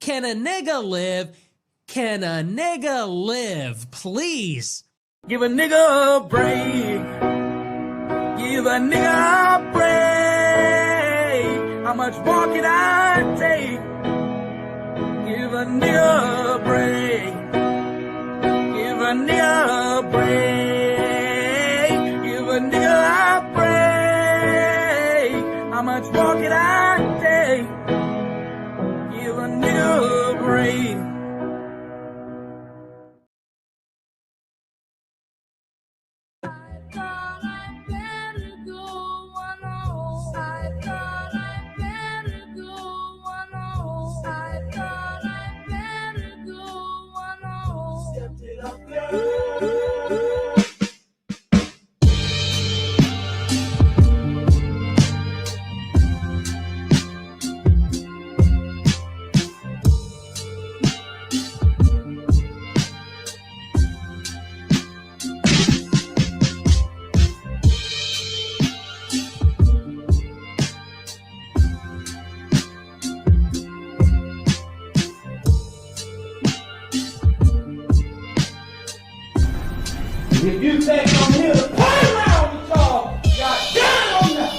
Can a nigga live? Can a nigga live? Please. Give a nigga a break. Give a nigga a break. How much more can I take? Give a nigga a break. Give a nigga a break. Give a nigga a break. How much more can I take? Give a nigga a break. If you think I'm here to play around with y'all, y'all damn on that.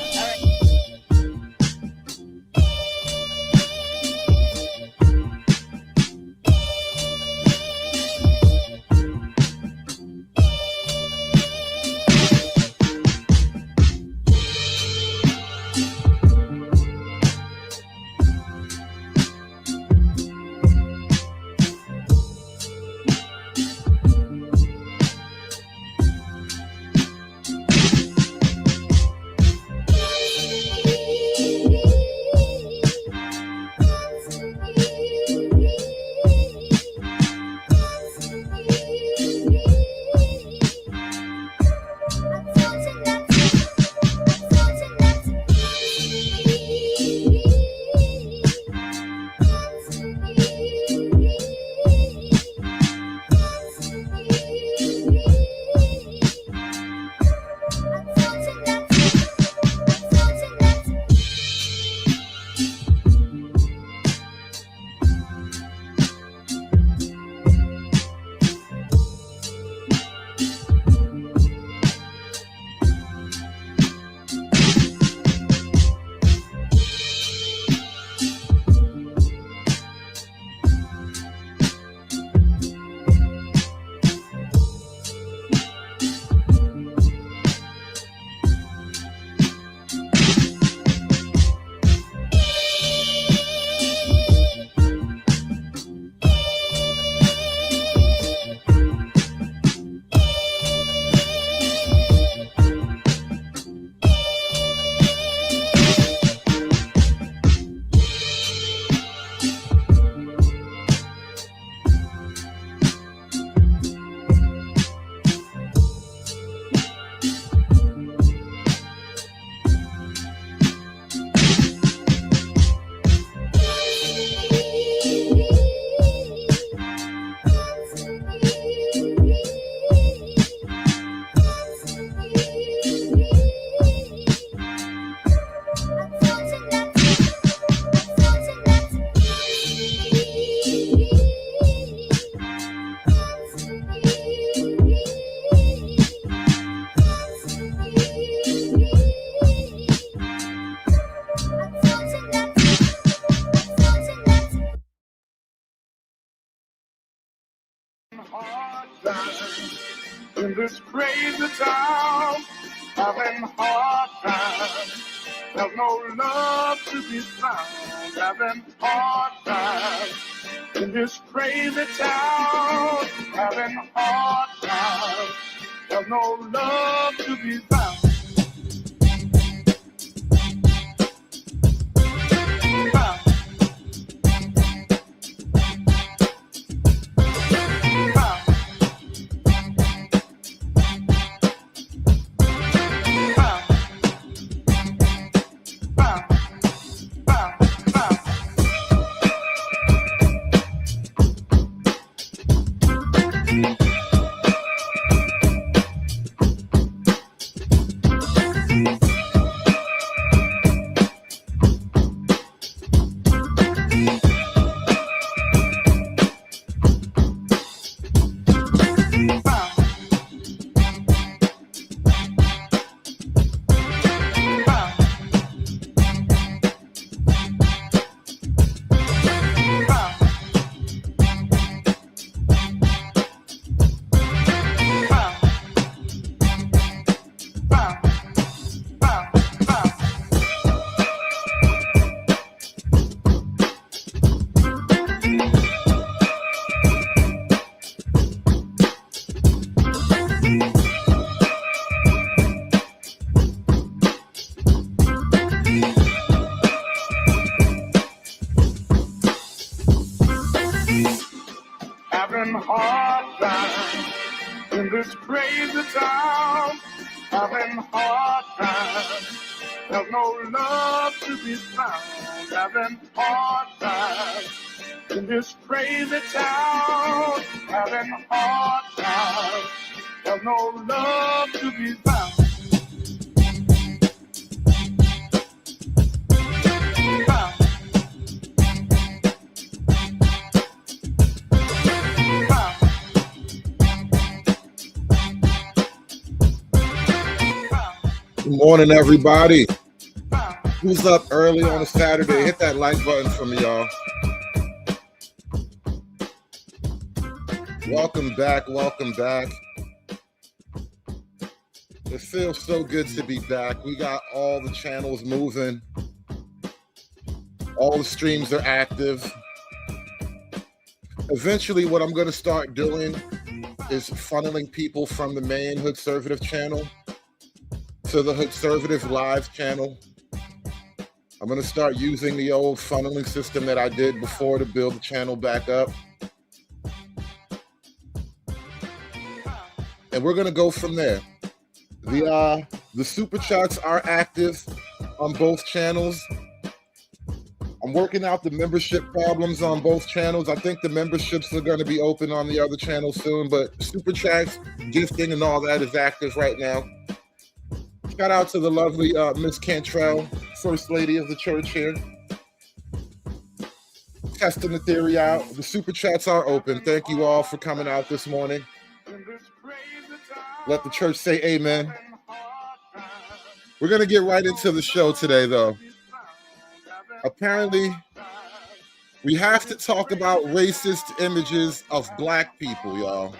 Hard times in this crazy town, having hard times. There's no love to be found. Having hard times in this crazy town, having hard times. There's no love to be found. having hard times. There's no love to be found, having hard times. In this crazy town, having hard times. There's no love to be found. Good morning, everybody. Who's up early on a Saturday? Hit that like button for me, y'all. Welcome back. Welcome back. It feels so good to be back. We got all the channels moving. All the streams are active. Eventually, what I'm going to start doing is funneling people from the main Hoodservative channel to the Hoodservative Live channel. I'm going to start using the old funneling system that I did before to build the channel back up. And we're going to go from there. The super chats are active on both channels. I'm working out the membership problems on both channels. I think the memberships are going to be open on the other channel soon, but super chats, gifting, and all that is active right now. Shout out to the lovely Miss Cantrell, First Lady of the church here. Testing the theory out. The super chats are open. Thank you all for coming out this morning. Let the church say amen. We're going to get right into the show today, though. Apparently, we have to talk about racist images of black people, y'all.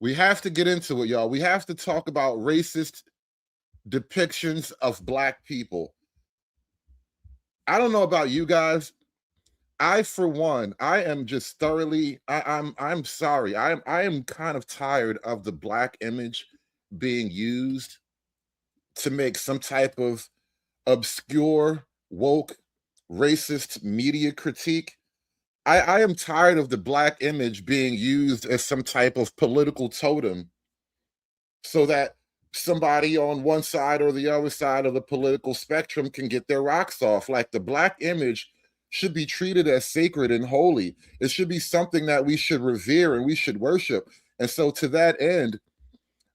We have to get into it, y'all. We have to talk about racist depictions of black people. I don't know about you guys. For one, I am just thoroughly, I'm sorry. I am kind of tired of the black image being used to make some type of obscure, woke, racist media critique. I am tired of the black image being used as some type of political totem so that somebody on one side or the other side of the political spectrum can get their rocks off. Like, the black image should be treated as sacred and holy. It should be something that we should revere and we should worship. And so to that end,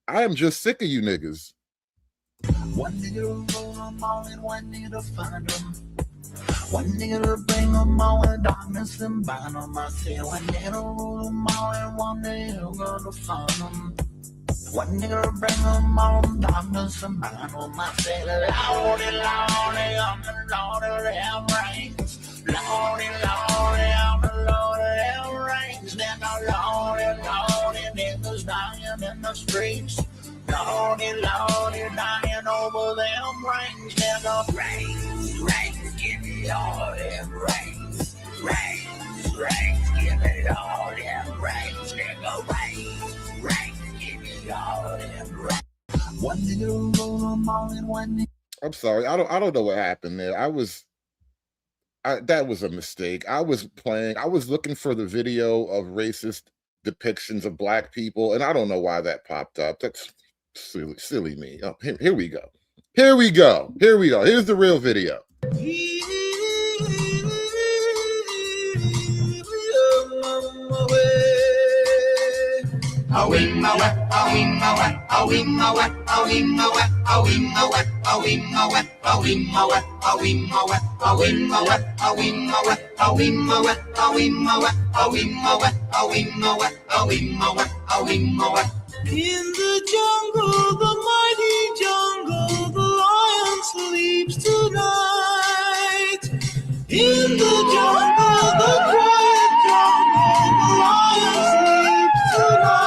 I am just sick of you niggas. One nigga to roll them all and one nigga to find them. One nigga to bring them all in darkness and bind them. I said one nigga to rule them all and one nigga gonna find them. One nigga to bring them all in darkness and bind them. I said Lordy, Lordy, I'm the Lord of them reigns. Lordy, Lordy, I'm the Lord of them reigns. Then the Lordy, Lordy, niggas dying in the streets. Lordy, Lordy, dying over them rings, nigga. Rings, rings, give me all them rings. Rings, rings, give me all them rings, nigga. Rings, rings, give me all them rings. One nigga roll them all in one nigga. I'm sorry, I don't know what happened there. That was a mistake. I was looking for the video of racist depictions of black people, and I don't know why that popped up. That's silly me. Oh, here we go. Here we go. Here's the real video. In the jungle, the mighty jungle, the lion sleeps tonight. In the jungle, the quiet jungle, the lion sleeps tonight.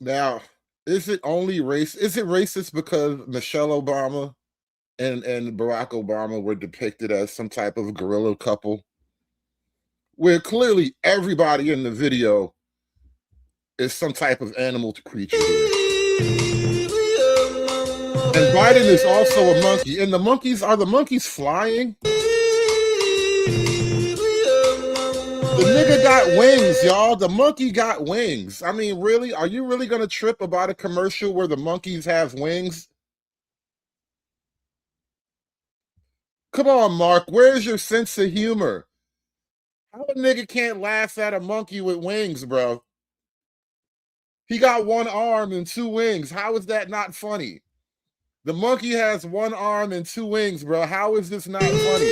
Now, is it racist because Michelle Obama and Barack Obama were depicted as some type of guerrilla couple? where clearly everybody in the video is some type of animal creature here. And Biden is also a monkey. And the monkeys, are the monkeys flying? The nigga got wings, y'all. The monkey got wings. I mean, really? Are you really going to trip about a commercial where the monkeys have wings? Come on, Mark. Where's your sense of humor? How a nigga can't laugh at a monkey with wings, bro? He got one arm and two wings. How is that not funny? The monkey has one arm and two wings, bro. How is this not funny?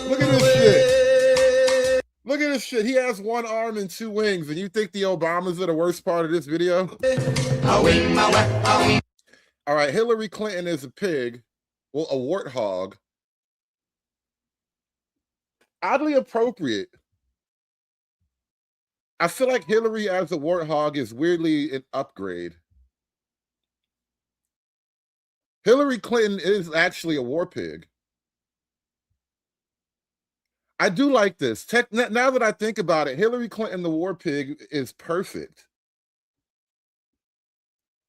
Look at this shit. Look at this shit. He has one arm and two wings, and you think the Obamas are the worst part of this video? All right, Hillary Clinton is a pig. Well, a warthog. Oddly appropriate. I feel like Hillary as a warthog is weirdly an upgrade. Hillary Clinton is actually a war pig. I do like this. Now that I think about it, Hillary Clinton, the war pig, is perfect.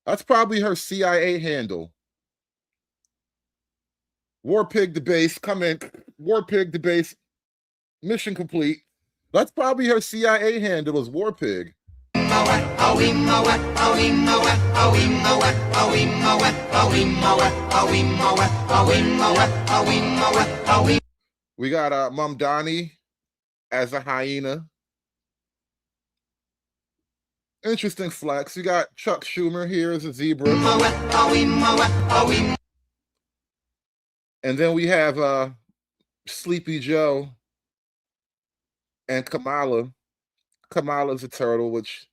That's probably her CIA handle. War pig to base, come in. War pig to base, mission complete. That's probably her CIA handle is war pig. We got Mamdani as a hyena. Interesting flex. We got Chuck Schumer here as a zebra. And then we have Sleepy Joe and Kamala. Kamala's a turtle, which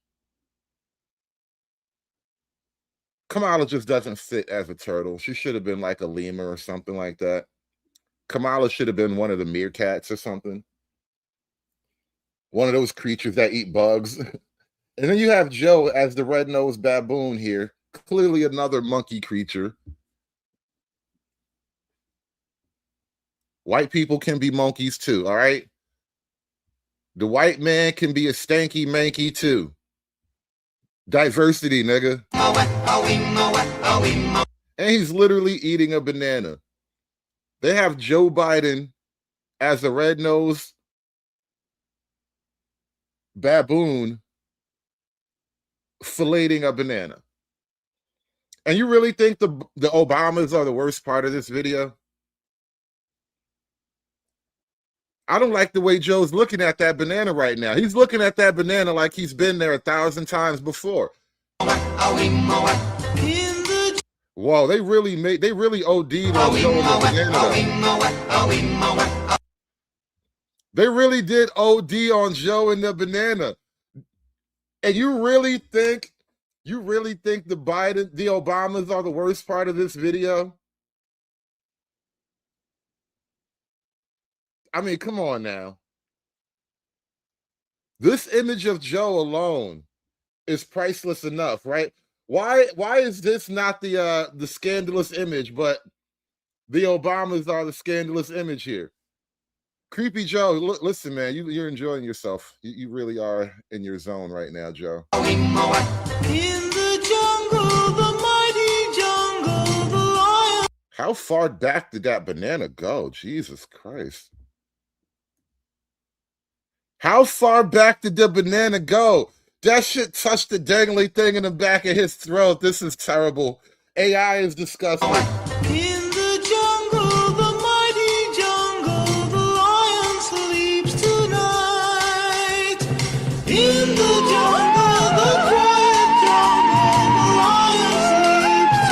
Kamala just doesn't fit as a turtle. She should have been like a lemur or something like that. Kamala should have been one of the meerkats or something. One of those creatures that eat bugs. And then you have Joe as the red-nosed baboon here. Clearly another monkey creature. White people can be monkeys too, all right? The white man can be a stanky manky too. Diversity, nigga. And he's literally eating a banana. They have Joe Biden as a red-nosed baboon filleting a banana. And you really think the Obamas are the worst part of this video? I don't like the way Joe's looking at that banana right now. He's looking at that banana like he's been there 1,000 times before. Whoa, they really OD'd on Joe and the banana. They really did OD on Joe and the banana. And you really think the Obamas are the worst part of this video? I mean, come on now. This image of Joe alone is priceless enough, right? Why is this not the scandalous image, but the Obamas are the scandalous image here? Creepy Joe, listen, man, you're enjoying yourself. You really are in your zone right now, Joe. In the jungle, the mighty jungle, the lion. How far back did that banana go? Jesus Christ. How far back did the banana go? That shit touched the dangly thing in the back of his throat. This is terrible. AI is disgusting. In the jungle, the mighty jungle, the lion sleeps tonight. In the jungle, the quiet jungle, the lion sleeps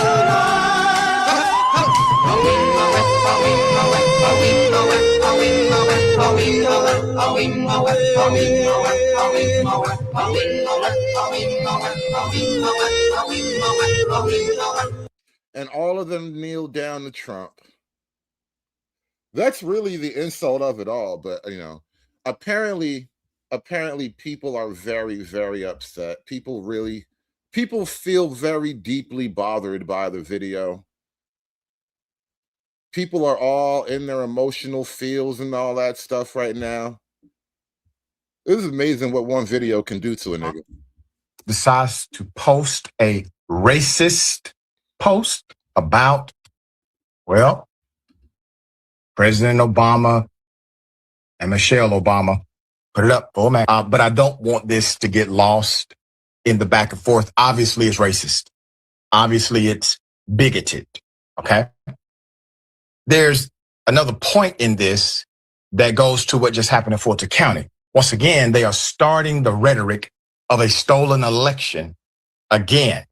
And all of them kneel down to Trump. That's really the insult of it all. But, you know, apparently people are very, very upset. People feel very deeply bothered by the video. people are all in their emotional feels and all that stuff right now. It is amazing what one video can do to a nigga. Decides to post a racist post about, well, President Obama and Michelle Obama. Put it up, oh man. But I don't want this to get lost in the back and forth. Obviously, it's racist. Obviously, it's bigoted. Okay. There's another point in this that goes to what just happened in Fulton County. Once again, they are starting the rhetoric of a stolen election again.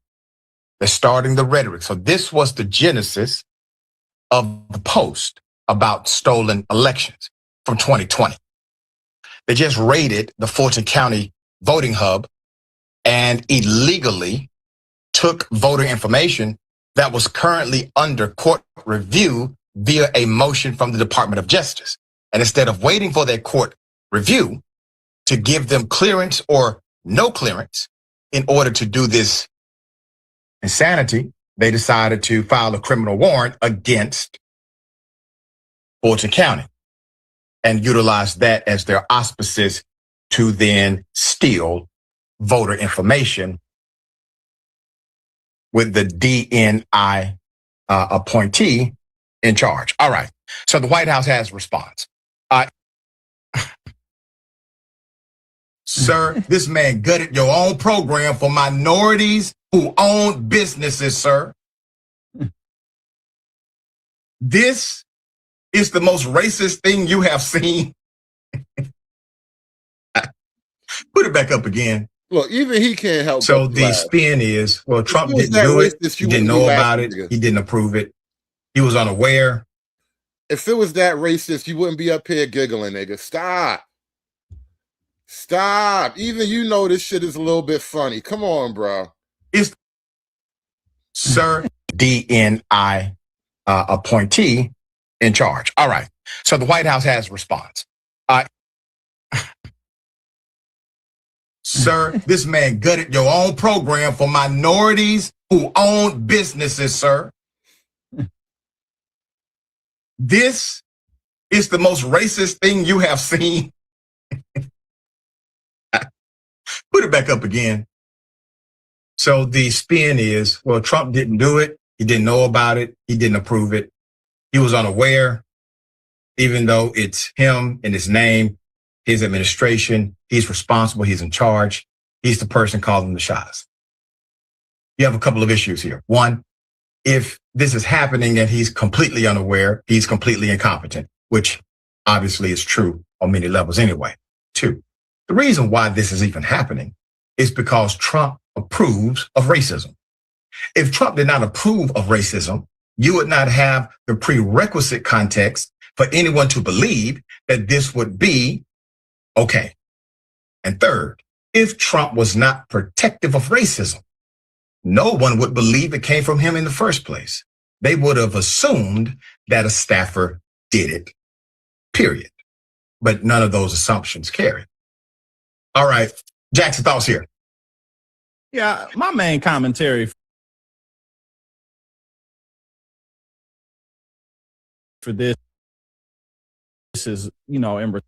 They're starting the rhetoric. So this was the genesis of the post about stolen elections from 2020. They just raided the Fulton County voting hub and illegally took voter information that was currently under court review via a motion from the Department of Justice. And instead of waiting for their court review to give them clearance or no clearance in order to do this insanity, they decided to file a criminal warrant against Fulton County and utilize that as their auspices to then steal voter information with the DNI appointee in charge. All right. So the White House has a response. Sir, this man gutted your own program for minorities who own businesses, sir. This is the most racist thing you have seen. Put it back up again. Look, even he can't help. So but the laugh. spin is, well, Trump If it was didn't that do it. racist, He you didn't wouldn't know be about laughing, it. nigga. He didn't approve it. He was unaware. If it was that racist, you wouldn't be up here giggling, nigga. Stop. Stop. Even you know this shit is a little bit funny. Come on, bro. It's sir DNI appointee in charge. All right. So the White House has a response. Sir, this man gutted your own program for minorities who own businesses, sir. This is the most racist thing you have seen. Put it back up again. So the spin is, well, Trump didn't do it. He didn't know about it. He didn't approve it. He was unaware, even though it's him and his name, his administration. He's responsible. He's in charge. He's the person calling the shots. You have a couple of issues here. One, if this is happening and he's completely unaware, he's completely incompetent, which obviously is true on many levels anyway. Two, the reason why this is even happening is because Trump approves of racism. If Trump did not approve of racism, you would not have the prerequisite context for anyone to believe that this would be okay. And third, if Trump was not protective of racism, no one would believe it came from him in the first place. They would have assumed that a staffer did it, period. But none of those assumptions carry. All right, Jackson, thoughts here. Yeah, my main commentary for this is, you know, in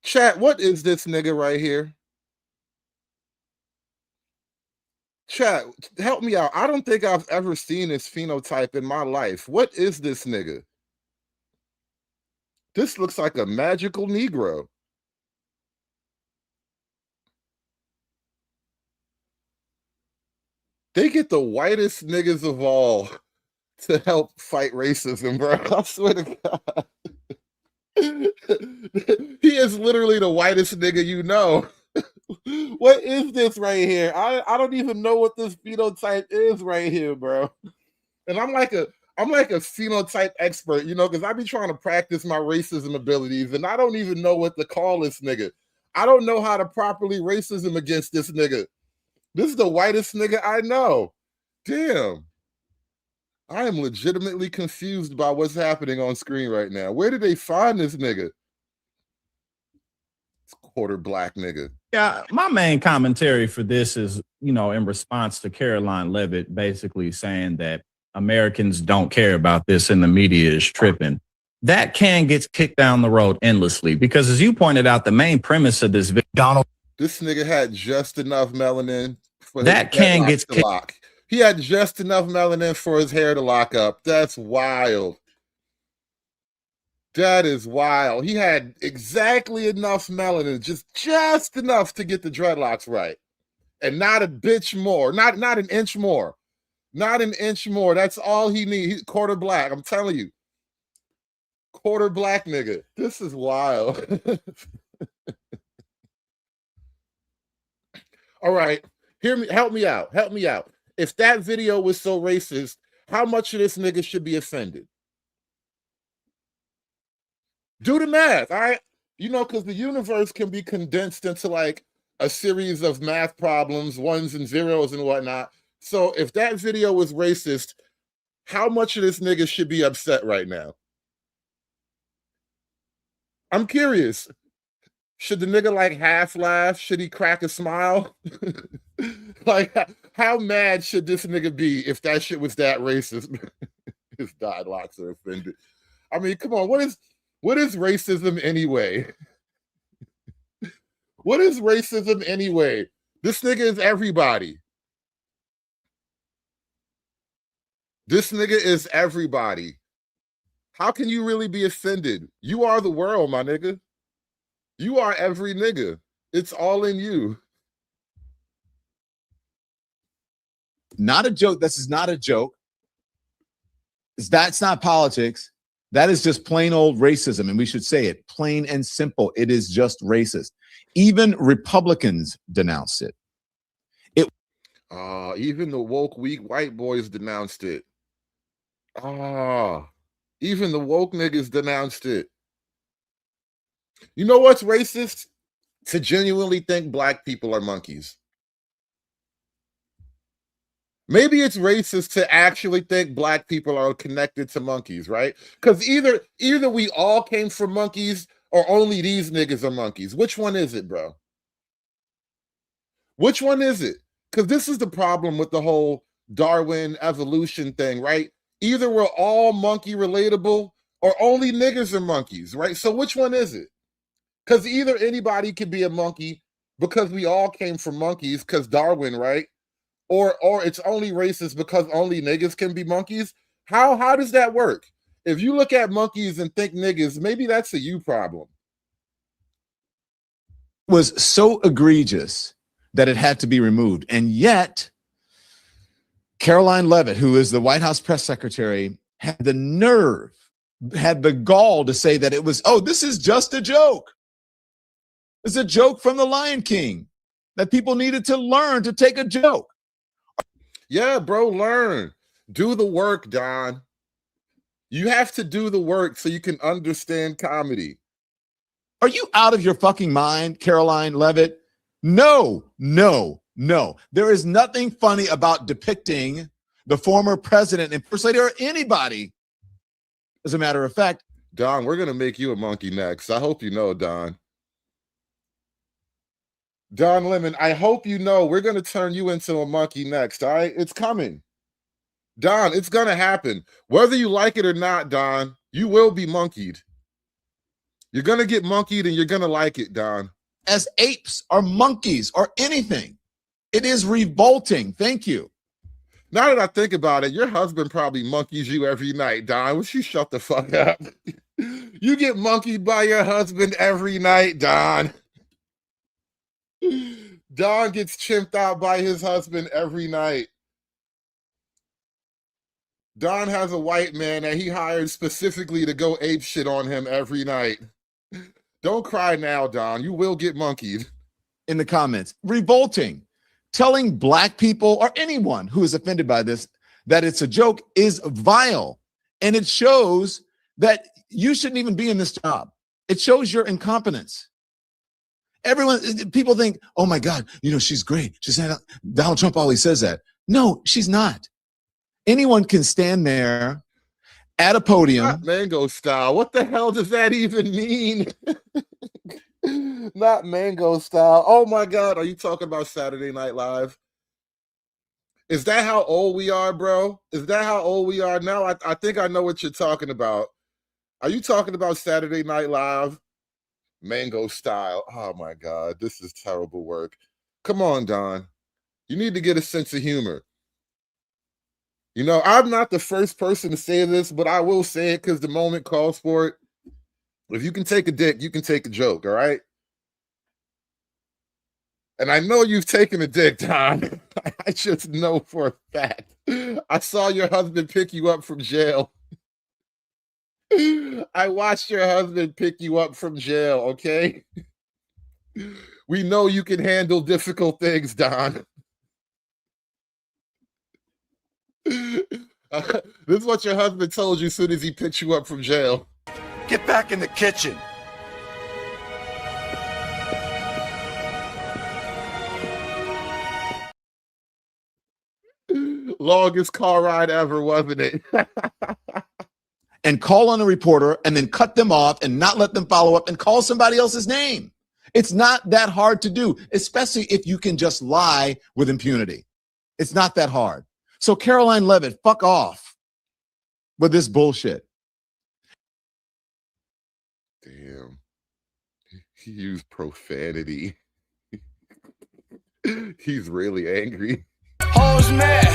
Chat, what is this nigga right here? Chat, help me out. I don't think I've ever seen this phenotype in my life. What is this nigga? This looks like a magical Negro. They get the whitest niggas of all to help fight racism, bro. I swear to God. He is literally the whitest nigga you know. What is this right here? I don't even know what this phenotype is right here, bro. And I'm like a phenotype expert, you know, because I be trying to practice my racism abilities, and I don't even know what to call this nigga. I don't know how to properly racism against this nigga. This is the whitest nigga I know. Damn. I am legitimately confused by what's happening on screen right now. Where did they find this nigga? It's quarter black nigga. Yeah, my main commentary for this is, you know, in response to Caroline Levitt basically saying that Americans don't care about this and the media is tripping. That can get kicked down the road endlessly because, as you pointed out, the main premise of this video, Donald, this nigga had just enough melanin for that can get to lock. He had just enough melanin for his hair to lock up. That's wild. That is wild. He had exactly enough melanin, just enough to get the dreadlocks right. And not a bitch more, not an inch more. Not an inch more. That's all he needs. He's quarter black. I'm telling you. Quarter black nigga. This is wild. All right. Help me out. Help me out. If that video was so racist, how much of this nigga should be offended? Do the math, all right? You know, because the universe can be condensed into like a series of math problems, ones and zeros and whatnot. So if that video was racist, how much of this nigga should be upset right now? I'm curious. Should the nigga like half laugh? Should he crack a smile? Like, how mad should this nigga be if that shit was that racist? His dialogues are offended. I mean, come on, what is racism anyway? What is racism anyway? This nigga is everybody. This nigga is everybody. How can you really be offended? You are the world, my nigga. You are every nigga. It's all in you. Not a joke. This is not a joke. That's not politics. That is just plain old racism. And we should say it plain and simple. It is just racist. Even Republicans denounced it. Even the woke, weak white boys denounced it. Even the woke niggas denounced it. You know what's racist? To genuinely think black people are monkeys. Maybe it's racist to actually think black people are connected to monkeys, right? Because either we all came from monkeys or only these niggas are monkeys. Which one is it, bro? Which one is it? Because this is the problem with the whole Darwin evolution thing, right? Either we're all monkey relatable or only niggas are monkeys, right? So which one is it? Because either anybody could be a monkey because we all came from monkeys because Darwin, right? Or it's only racist because only niggas can be monkeys. How does that work? If you look at monkeys and think niggas, maybe that's a you problem. Was so egregious that it had to be removed. And yet, Caroline Levitt, who is the White House press secretary, had the nerve, had the gall to say that it was, oh, this is just a joke. It's a joke from the Lion King that people needed to learn to take a joke. Yeah, bro, learn. Do the work, Don. You have to do the work so you can understand comedy. Are you out of your fucking mind, Caroline Levitt? No. There is nothing funny about depicting the former president and first lady or anybody. As a matter of fact, Don, we're going to make you a monkey next. I hope you know, Don. Don Lemon, I hope you know we're going to turn you into a monkey next, all right? It's coming. Don, it's going to happen. Whether you like it or not, Don, you will be monkeyed. You're going to get monkeyed and you're going to like it, Don. As apes or monkeys or anything, it is revolting. Thank you. Now that I think about it, your husband probably monkeys you every night, Don. Would you shut the fuck up? You get monkeyed by your husband every night, Don. Don gets chimped out by his husband every night. Don has a white man that he hired specifically to go ape shit on him every night. Don't cry now, Don. You will get monkeyed. In the comments, revolting. Telling black people or anyone who is offended by this that it's a joke is vile. And it shows that you shouldn't even be in this job. It shows your incompetence. People think, oh my God, she's great. Donald Trump always says that. No, she's not. anyone can stand there at a podium. Not mango style. What the hell does that even mean? Not mango style. Oh my God. Are you talking about Saturday Night Live? Is that how old we are, bro? Is that how old we are now? I think I know what you're talking about. Are you talking about Saturday Night Live? Mango style. Oh my God. This is terrible work. Come on, Don. You need to get a sense of humor. You know, I'm not the first person to say this, but I will say it because the moment calls for it. If you can take a dick, you can take a joke, all right? And I know you've taken a dick, Don. I just know for a fact. I saw your husband pick you up from jail. I watched your husband pick you up from jail, okay? We know you can handle difficult things, Don. This is what your husband told you as soon as he picked you up from jail. Get back in the kitchen. Longest car ride ever, wasn't it? And call on a reporter and then cut them off and not let them follow up and call somebody else's name. It's not that hard to do, especially if you can just lie with impunity. It's not that hard. So Caroline Leavitt, fuck off with this bullshit. Damn. He used profanity. He's really angry. Hoes mad,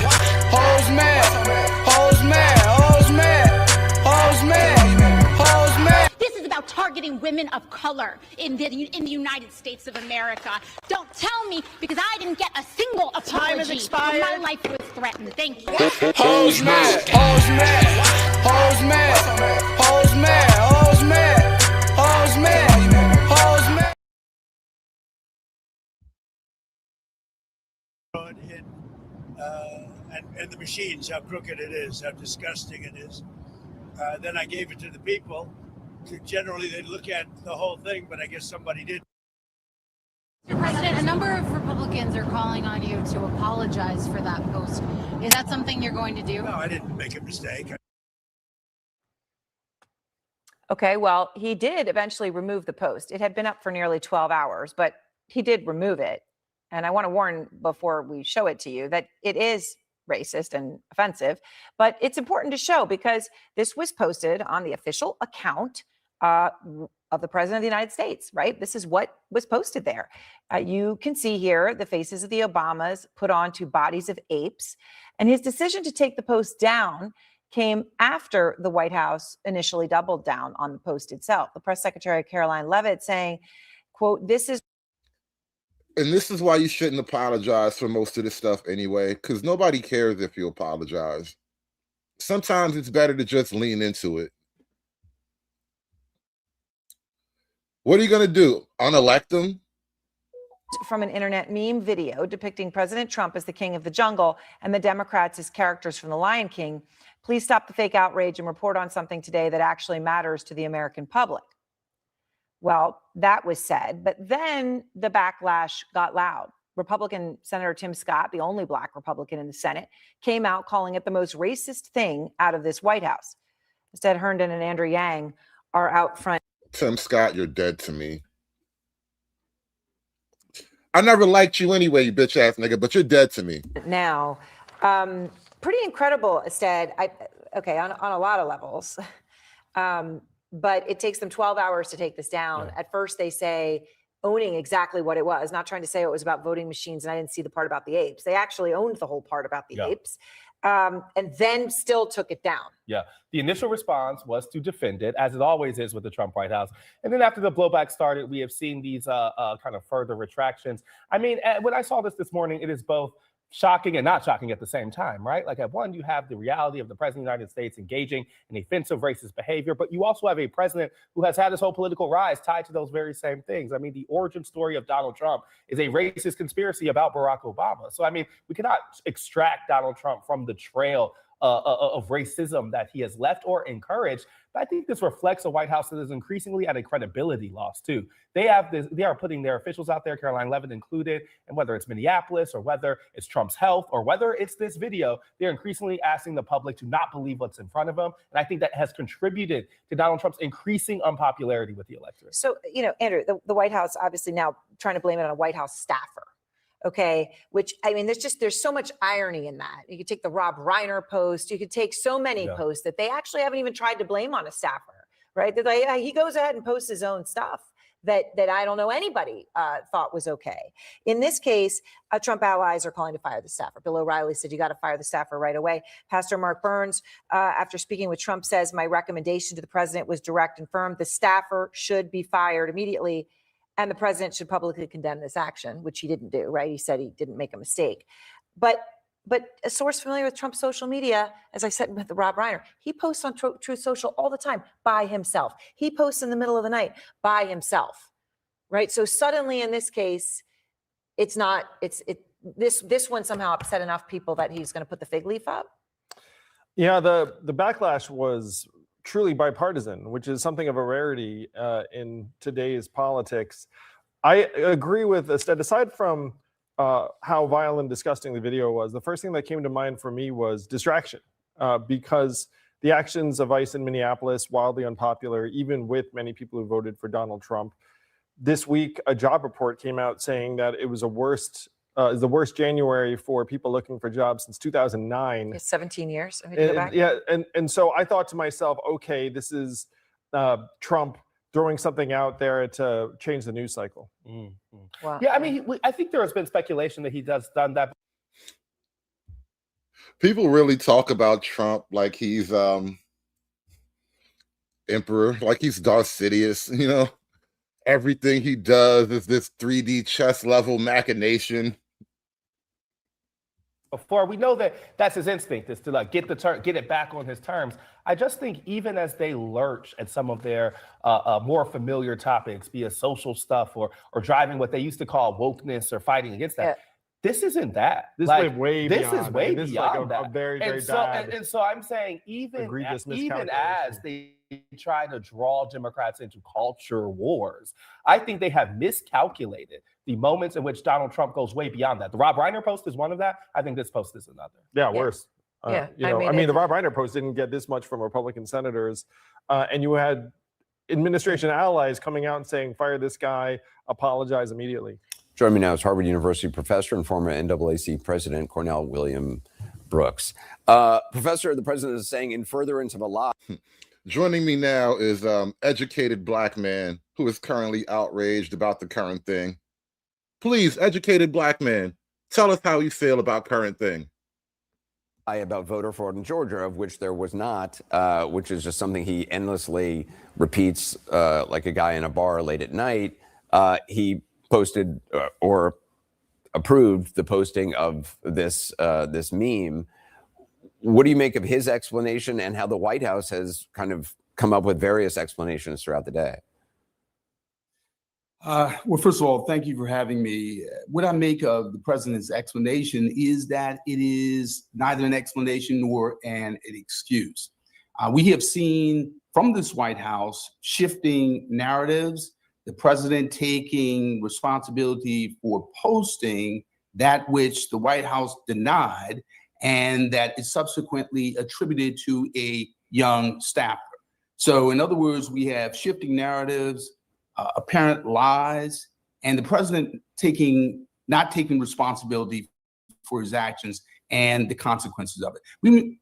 hoes mad, hoes mad, hoes mad, hoes mad, hoes mad. This is about targeting women of color in the United States of America. Don't tell me, because I didn't get a single apology. Time has expired. My life was threatened. Thank you. Hoes mad, hoes mad, hoes mad, hoes mad, hoes mad, hoes mad, hoes mad. And the machines, how crooked it is, how disgusting it is. Then I gave it to the people. Generally, they look at the whole thing, but I guess somebody did. Mr. President, a number of Republicans are calling on you to apologize for that post. Is that something you're going to do? No, I didn't make a mistake. Okay, well, he did eventually remove the post. It had been up for nearly 12 hours, but he did remove it. And I want to warn before we show it to you that it is racist and offensive, but it's important to show because this was posted on the official account of the President of the United States, right? This is what was posted there. You can see here the faces of the Obamas put onto bodies of apes, and his decision to take the post down came after the White House initially doubled down on the post itself. The press secretary, Caroline Leavitt, saying, quote, this is why you shouldn't apologize for most of this stuff anyway, because nobody cares if you apologize. Sometimes it's better to just lean into it. What are you going to do? Unelect him? From an internet meme video depicting President Trump as the king of the jungle and the Democrats as characters from The Lion King. Please stop the fake outrage and report on something today that actually matters to the American public. Well, that was said, but then the backlash got loud. Republican Senator Tim Scott, the only Black Republican in the Senate, came out calling it the most racist thing out of this White House. Instead, Herndon and Andrew Yang are out front. Tim Scott, you're dead to me. I never liked you anyway, you bitch ass nigga, but you're dead to me. Now, pretty incredible, Instead, on a lot of levels. But it takes them 12 hours to take this down. Yeah. At first, they say owning exactly what it was, not trying to say it was about voting machines, and I didn't see the part about the apes. They actually owned the whole part about the apes, and then still took it down. Yeah, the initial response was to defend it, as it always is with the Trump White House. And then after the blowback started, we have seen these kind of further retractions. I mean, when I saw this morning, it is both shocking and not shocking at the same time, right? Like at one, you have the reality of the president of the United States engaging in offensive racist behavior, but you also have a president who has had his whole political rise tied to those very same things. I mean, the origin story of Donald Trump is a racist conspiracy about Barack Obama. So, I mean, we cannot extract Donald Trump from the trail of racism that he has left or encouraged. But I think this reflects a White House that is increasingly at a credibility loss too. They are putting their officials out there, Caroline Levitt included, and whether it's Minneapolis or whether it's Trump's health or whether it's this video, they're increasingly asking the public to not believe what's in front of them. And I think that has contributed to Donald Trump's increasing unpopularity with the electorate. So, Andrew, the White House obviously now trying to blame it on a White House staffer. Okay, which I mean, there's so much irony in that. You could take the Rob Reiner post, you could take so many posts that they actually haven't even tried to blame on a staffer, right? That he goes ahead and posts his own stuff that I don't know anybody thought was okay. In this case, Trump allies are calling to fire the staffer. Bill O'Reilly said, you got to fire the staffer right away. Pastor Mark Burns, after speaking with Trump, says, my recommendation to the president was direct and firm. The staffer should be fired immediately. And the president should publicly condemn this action, which he didn't do, right? He said he didn't make a mistake. But a source familiar with Trump's social media, as I said with Rob Reiner, he posts on Truth Social all the time by himself. He posts in the middle of the night by himself, right? So suddenly in this case, this one somehow upset enough people that he's going to put the fig leaf up. Yeah, the backlash was truly bipartisan, which is something of a rarity in today's politics. I agree with Ested. Aside from how vile and disgusting the video was, the first thing that came to mind for me was distraction, because the actions of ICE in Minneapolis, wildly unpopular, even with many people who voted for Donald Trump. This week, a job report came out saying that it was the worst January for people looking for jobs since 2009. It's 17 years. I mean, go back. Yeah, and so I thought to myself, okay, this is Trump throwing something out there to change the news cycle. Wow. Yeah, I mean, I think there has been speculation that he has done that. People really talk about Trump like he's emperor, like he's Darth Sidious, Everything he does is this 3D chess level machination. Before we know that that's his instinct, is to get it back on his terms. I just think even as they lurch at some of their more familiar topics, be it social stuff or driving what they used to call wokeness or fighting against that. This isn't that. This like, is way this beyond is way that. beyond This is that. a very, very bad. bad. And so I'm saying even as they try to draw Democrats into culture wars, I think they have miscalculated the moments in which Donald Trump goes way beyond that. The Rob Reiner post is one of that. I think this post is another. Yeah, worse. Yeah, I mean, the Rob Reiner post didn't get this much from Republican senators, and you had administration allies coming out and saying, fire this guy, apologize immediately. Joining me now is Harvard University professor and former NAACP president Cornell William Brooks. Professor, the president is saying in furtherance of a lie. Joining me now is educated Black man who is currently outraged about the current thing. Please, educated Black man, tell us how you feel about current thing. About voter fraud in Georgia, of which there was not, which is just something he endlessly repeats like a guy in a bar late at night. He posted or approved the posting of this meme. What do you make of his explanation and how the White House has kind of come up with various explanations throughout the day? Well, first of all, thank you for having me. What I make of the president's explanation is that it is neither an explanation nor an excuse. We have seen from this White House shifting narratives, the president taking responsibility for posting that which the White House denied and that is subsequently attributed to a young staffer. So in other words, we have shifting narratives, apparent lies, and the president not taking responsibility for his actions and the consequences of it. We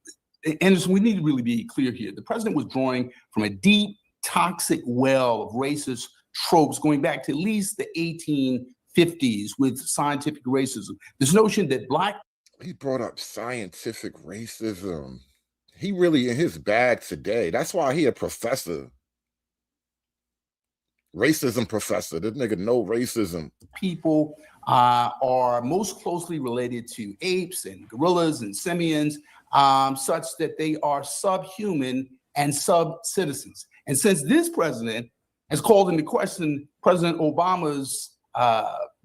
need to really be clear here. The president was drawing from a deep, toxic well of racist tropes going back to at least the 1850s with scientific racism. This notion that Black... He brought up scientific racism. He really in his bag today. That's why he a professor. Racism professor. This nigga know racism. People are most closely related to apes and gorillas and simians, such that they are subhuman and sub-citizens. And since this president has called into question President Obama's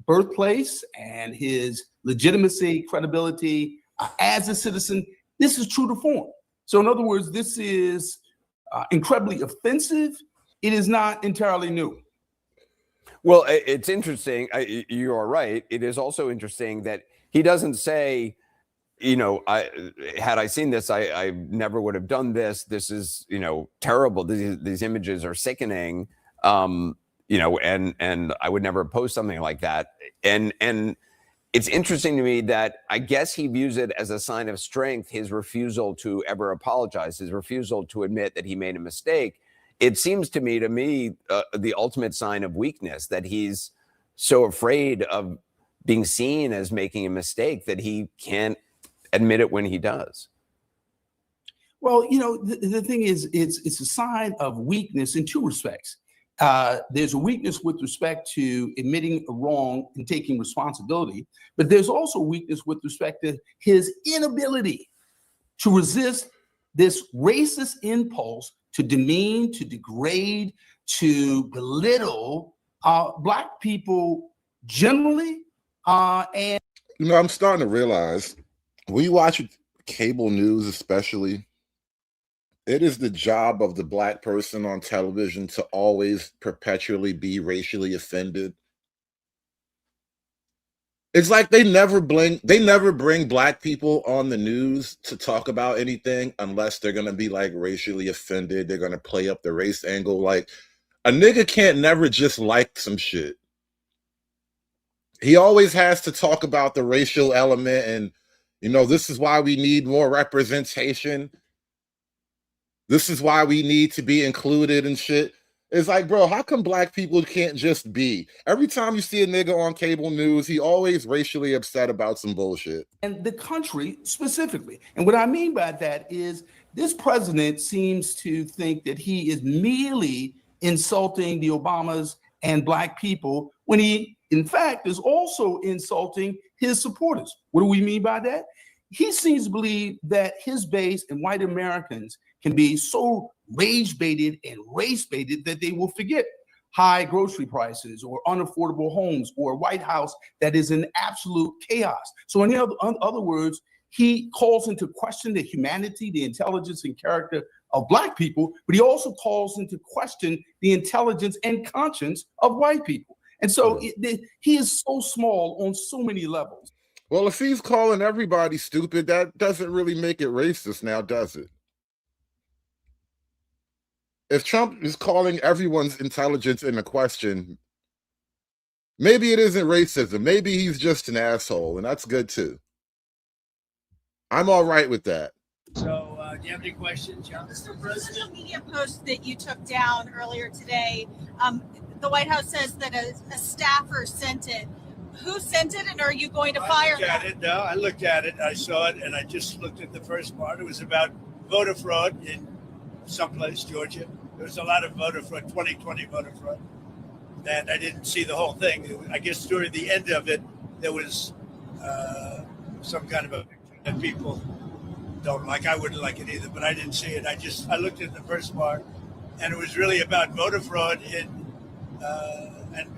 birthplace and his legitimacy, credibility as a citizen, this is true to form. So in other words, this is incredibly offensive, it is not entirely new. Well, it's interesting. You are right. It is also interesting that he doesn't say, you know, had I seen this, I never would have done this. This is, you know, terrible. These images are sickening. You know, and I would never post something like that. And it's interesting to me that I guess he views it as a sign of strength, his refusal to ever apologize, his refusal to admit that he made a mistake. It seems to me the ultimate sign of weakness, that he's so afraid of being seen as making a mistake that he can't admit it when he does. Well, you know, the thing is, it's a sign of weakness in two respects. There's a weakness with respect to admitting a wrong and taking responsibility, but there's also weakness with respect to his inability to resist this racist impulse to demean, to degrade, to belittle Black people generally. And you know, I'm starting to realize when you watch cable news, especially, it is the job of the Black person on television to always perpetually be racially offended. It's like they never bring Black people on the news to talk about anything unless they're gonna be like racially offended. They're gonna play up the race angle. Like, a nigga can't never just like some shit. He always has to talk about the racial element, and you know, this is why we need more representation. This is why we need to be included and shit. It's like, bro, how come Black people can't just be? Every time you see a nigga on cable news, he always racially upset about some bullshit. And the country specifically. And what I mean by that is this president seems to think that he is merely insulting the Obamas and Black people when he, in fact, is also insulting his supporters. What do we mean by that? He seems to believe that his base and white Americans can be so rage-baited and race-baited that they will forget high grocery prices or unaffordable homes or a White House that is in absolute chaos. So in other words, he calls into question the humanity, the intelligence and character of Black people, but he also calls into question the intelligence and conscience of white people. And so he is so small on so many levels. Well, if he's calling everybody stupid, that doesn't really make it racist now, does it? If Trump is calling everyone's intelligence into question, maybe it isn't racism. Maybe he's just an asshole, and that's good too. I'm all right with that. So, do you have any questions, John? Mr. President, social media post that you took down earlier today, the White House says that a staffer sent it. Who sent it, and are you going to fire them? No, I looked at it. I saw it, and I just looked at the first part. It was about voter fraud in someplace, Georgia. There was a lot of voter fraud, 2020 voter fraud. And I didn't see the whole thing. I guess during the end of it, there was some kind of a picture that people don't like. I wouldn't like it either, but I didn't see it. I looked at the first part, and it was really about voter fraud in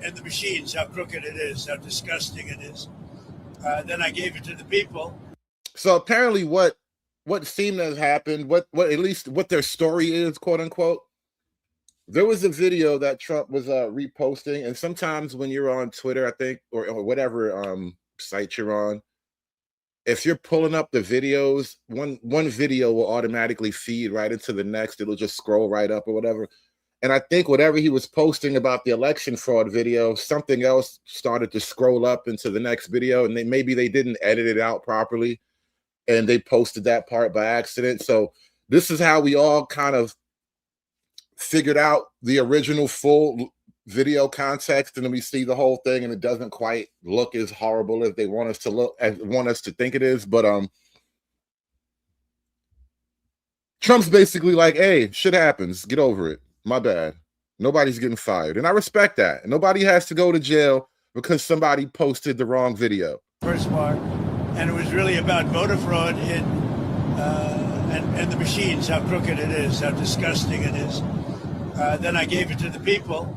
and the machines, how crooked it is, how disgusting it is. Then I gave it to the people. So apparently what seemed to have happened, what at least what their story is, quote unquote, there was a video that Trump was reposting, and sometimes when you're on Twitter, I think, or whatever site you're on, if you're pulling up the videos, one video will automatically feed right into the next. It'll just scroll right up or whatever. And I think whatever he was posting about the election fraud video, something else started to scroll up into the next video, and maybe they didn't edit it out properly, and they posted that part by accident. So this is how we all kind of figured out the original full video context, and then we see the whole thing, and it doesn't quite look as horrible as they want us to think it is. But Trump's basically like, hey, shit happens, get over it. My bad. Nobody's getting fired. And I respect that. Nobody has to go to jail because somebody posted the wrong video. First part, and it was really about voter fraud in and the machines, how crooked it is, how disgusting it is. Then I gave it to the people.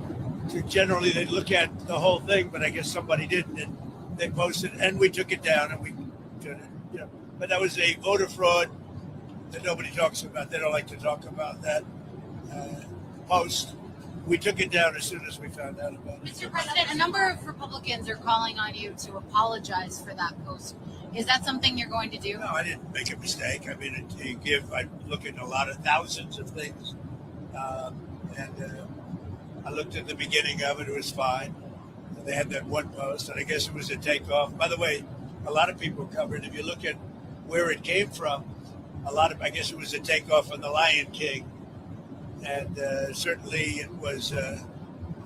Generally, they look at the whole thing, but I guess somebody didn't, and they posted, and we took it down, and we did it. You know, but that was a voter fraud that nobody talks about. They don't like to talk about that. post. We took it down as soon as we found out about it. Mr. President, a number of Republicans are calling on you to apologize for that post. Is that something you're going to do? No, I didn't make a mistake. I mean, I look at a lot of thousands of things. I looked at the beginning of it. It was fine. They had that one post, and I guess it was a takeoff. By the way, a lot of people covered. If you look at where it came from, I guess it was a takeoff on The Lion King. And certainly it was a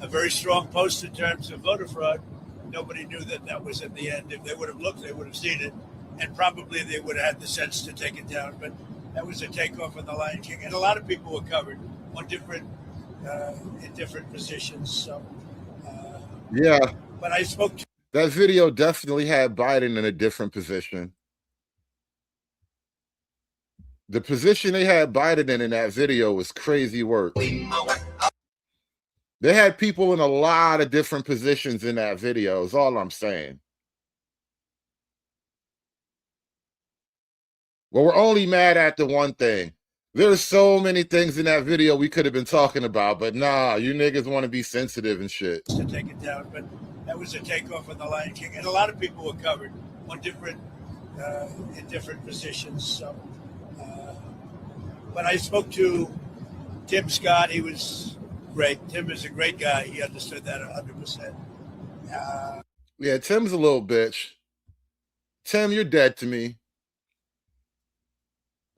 very strong post in terms of voter fraud. Nobody knew that was at the end. If they would have looked, they would have seen it. And probably they would have had the sense to take it down. But that was a takeoff on The Lion King. And a lot of people were covered on in different positions. So, yeah. But I spoke to that video definitely had Biden in a different position. The position they had Biden in that video was crazy work. They had people in a lot of different positions in that video, is all I'm saying. Well, we're only mad at the one thing. There's so many things in that video we could have been talking about, but nah, you niggas want to be sensitive and shit. To take it down, but that was a takeoff on The Lion King. And a lot of people were covered on in different positions. So, but I spoke to Tim Scott. He was great. Tim is a great guy. He understood that 100%. Yeah, Tim's a little bitch. Tim, you're dead to me.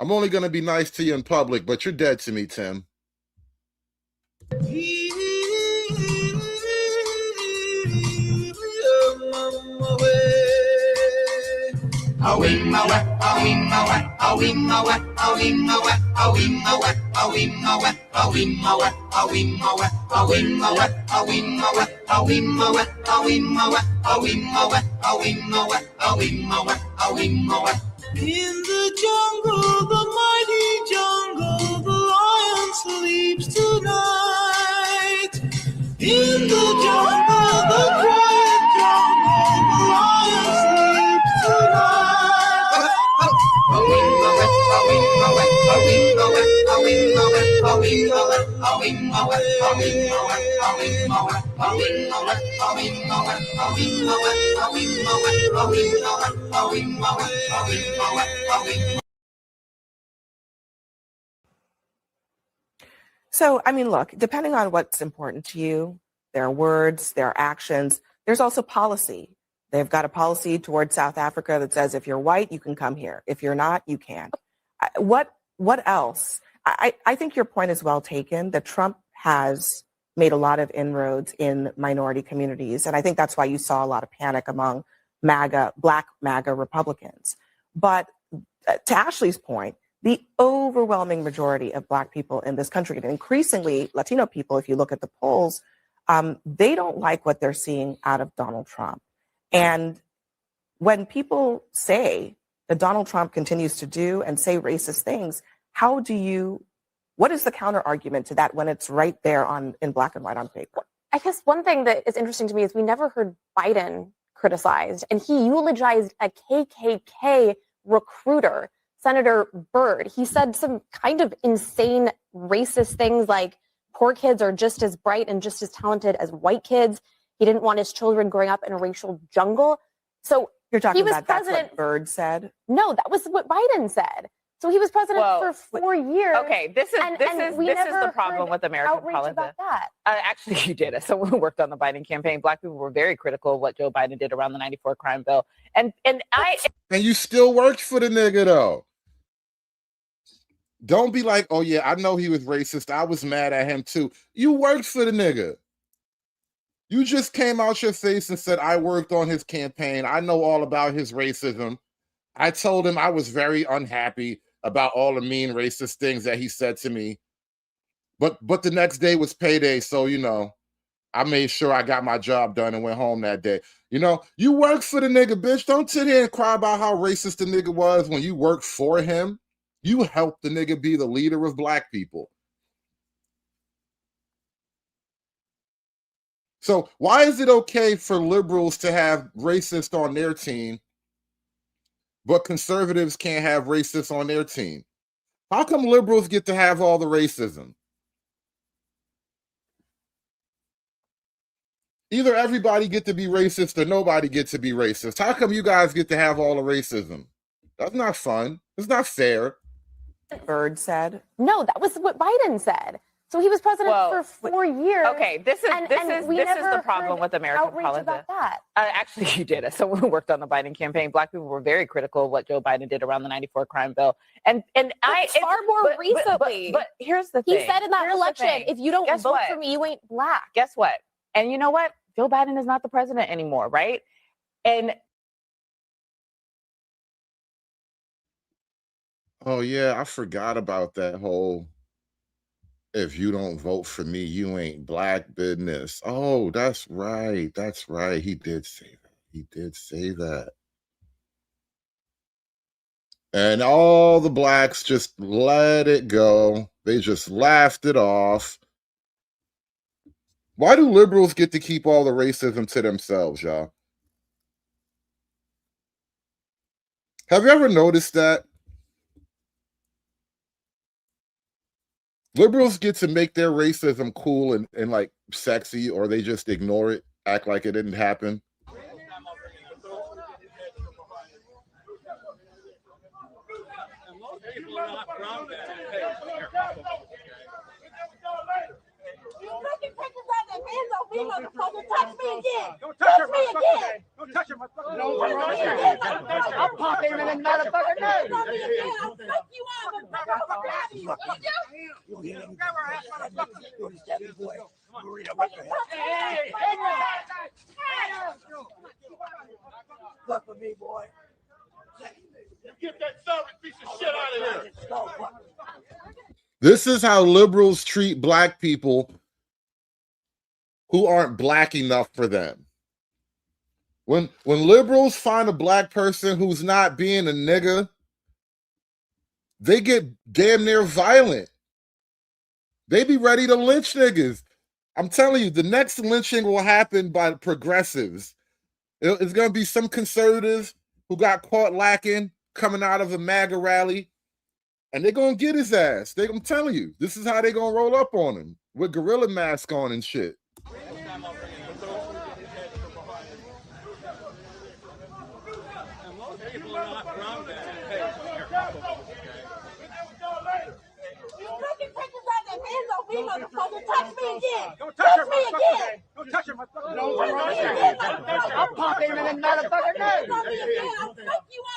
I'm only going to be nice to you in public, but you're dead to me, Tim. In the jungle, the mighty jungle, the lion sleeps tonight. In the jungle, the quiet jungle, the lion sleeps tonight. So, I mean, look, depending on what's important to you, their words, their actions, there's also policy. They've got a policy towards South Africa that says if you're white, you can come here. If you're not, you can't. What else? I think your point is well taken, that Trump has made a lot of inroads in minority communities. And I think that's why you saw a lot of panic among Black MAGA Republicans. But to Ashley's point, the overwhelming majority of Black people in this country, and increasingly Latino people, if you look at the polls, they don't like what they're seeing out of Donald Trump. And when people say that Donald Trump continues to do and say racist things, what is the counter argument to that when it's right there in black and white on paper? I guess one thing that is interesting to me is we never heard Biden criticized, and he eulogized a KKK recruiter, Senator Byrd. He said some kind of insane racist things like poor kids are just as bright and just as talented as white kids. He didn't want his children growing up in a racial jungle. So you're talking he was about president. That's what Byrd said? No, that was what Biden said. So he was president for 4 years. Okay, this is the problem with American politics. Actually, you did. Someone who worked on the Biden campaign, Black people were very critical of what Joe Biden did around the '94 crime bill, and you still worked for the nigga though. Don't be like, oh yeah, I know he was racist. I was mad at him too. You worked for the nigga. You just came out your face and said, I worked on his campaign. I know all about his racism. I told him I was very unhappy about all the mean racist things that he said to me. But the next day was payday. So, I made sure I got my job done and went home that day. You work for the nigga, bitch. Don't sit here and cry about how racist the nigga was when you worked for him. You helped the nigga be the leader of Black people. So why is it okay for liberals to have racists on their team, but conservatives can't have racists on their team? How come liberals get to have all the racism? Either everybody get to be racist or nobody gets to be racist. How come you guys get to have all the racism? That's not fun. It's not fair. Byrd said. No, that was what Biden said. So he was president for 4 years. Okay, this is the problem with American politics. About that. Actually, you did. As someone who worked on the Biden campaign, Black people were very critical of what Joe Biden did around the '94 crime bill, and far more recently. But here's the thing. He said in that election, if you don't vote for me, you ain't Black. Guess what? And you know what? Joe Biden is not the president anymore, right? And oh yeah, I forgot about that whole if you don't vote for me, you ain't Black business. Oh, that's right. That's right. He did say that. He did say that. And all the Blacks just let it go. They just laughed it off. Why do liberals get to keep all the racism to themselves, y'all? Have you ever noticed that? Liberals get to make their racism cool and like sexy, or they just ignore it, act like it didn't happen. Touch me again. Touch me again. Don't touch him. I'll pop him in his motherfucking nose. I'll fuck you up. Fuck with me, boy. Get that sorry piece of shit out of here. This is how liberals treat Black people who aren't Black enough for them. When liberals find a Black person who's not being a nigga, they get damn near violent. They be ready to lynch niggas. I'm telling you, the next lynching will happen by progressives. It's going to be some conservative who got caught lacking coming out of a MAGA rally, and they're going to get his ass. I'm telling you, this is how they're going to roll up on him with gorilla mask on and shit. Touch me again. Touch me again. Don't touch him. I'll pop him in his motherfucking nose. Touch me again. I'll fuck you up.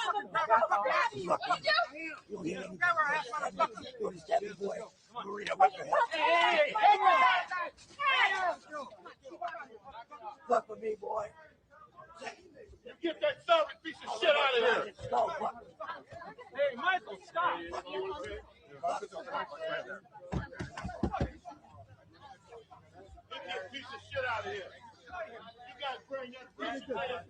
Fuck with me, boy. Get that sorry piece of shit out of here. Hey, Michael, stop. Get that piece of shit out of here. You gotta bring that piece of shit out of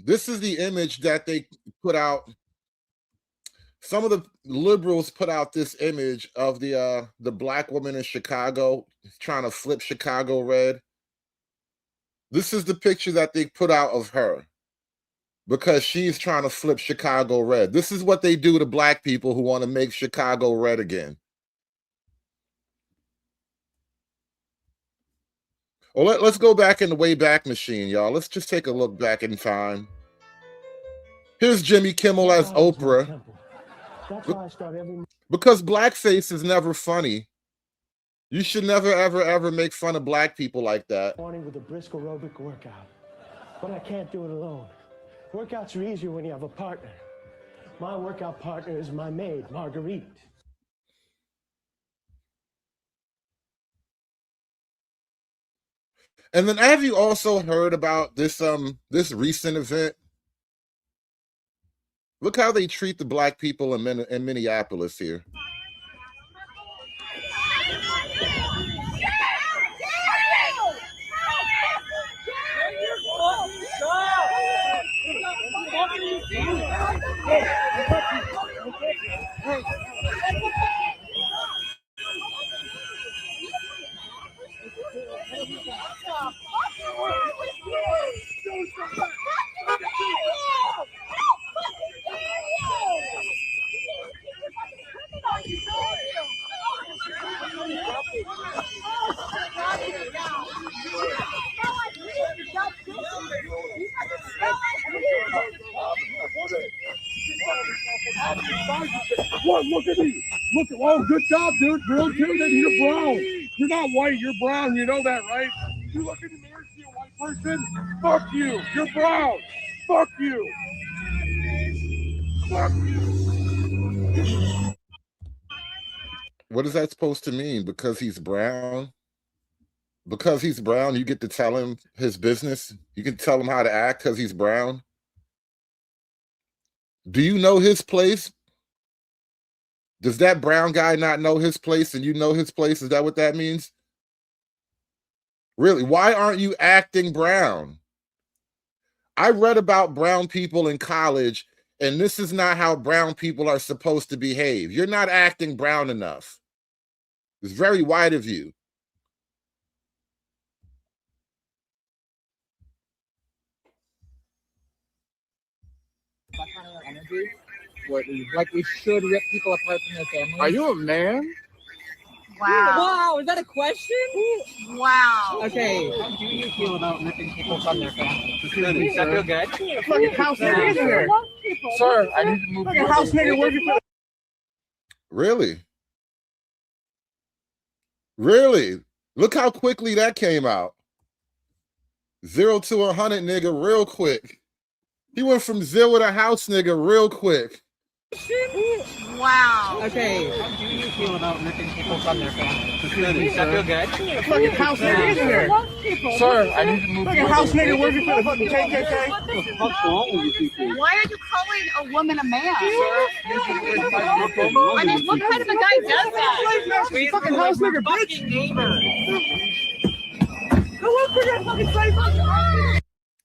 This is the image that they put out. Some of the liberals put out this image of the Black woman in Chicago trying to flip Chicago red. This is the picture that they put out of her because she's trying to flip Chicago red. This is what they do to Black people who want to make Chicago red again. Well, let's go back in the Wayback Machine, y'all. Let's just take a look back in time. Here's Jimmy Kimmel as Oprah. That's why I start every. Because blackface is never funny. You should never, ever, ever make fun of Black people like that. Morning with a brisk aerobic workout, but I can't do it alone. Workouts are easier when you have a partner. My workout partner is my maid, Marguerite. And then have you also heard about this recent event? Look how they treat the Black people in Minneapolis here. What? Look at me. Look at. Oh, good job, dude. Girl, too. Then you're brown. You're not white. You're brown. You know that, right? You look in the mirror, see a white person. Fuck you. You're brown. Fuck you. Fuck you. What is that supposed to mean? Because he's brown? Because he's brown, you get to tell him his business? You can tell him how to act because he's brown? Do you know his place? Does that brown guy not know his place and you know his place? Is that what that means? Really? Why aren't you acting brown? I read about brown people in college, and this is not how brown people are supposed to behave. You're not acting brown enough. It's very white of you. That kind of energy, like we should rip people apart from their families. Are you a man? Wow. Wow, is that a question? Wow. Okay. How do you feel about ripping people from their families? Does that feel good? Fucking house nigga in here. Sir, I need to move. Fucking house nigga working for. Really? Really? Look how quickly that came out. 0 to 100, nigga, real quick. He went from 0 to house nigga real quick. Wow. Okay. How do you feel about ripping people from their families? Does that feel good? Fucking house nigga in here. Sir, I need to move. Fucking house nigga working for the fucking KKK. What's wrong with you people? Why are you calling a woman a man? I mean, what kind of a guy does that? Fucking house nigga, bitch. Go look for that fucking face.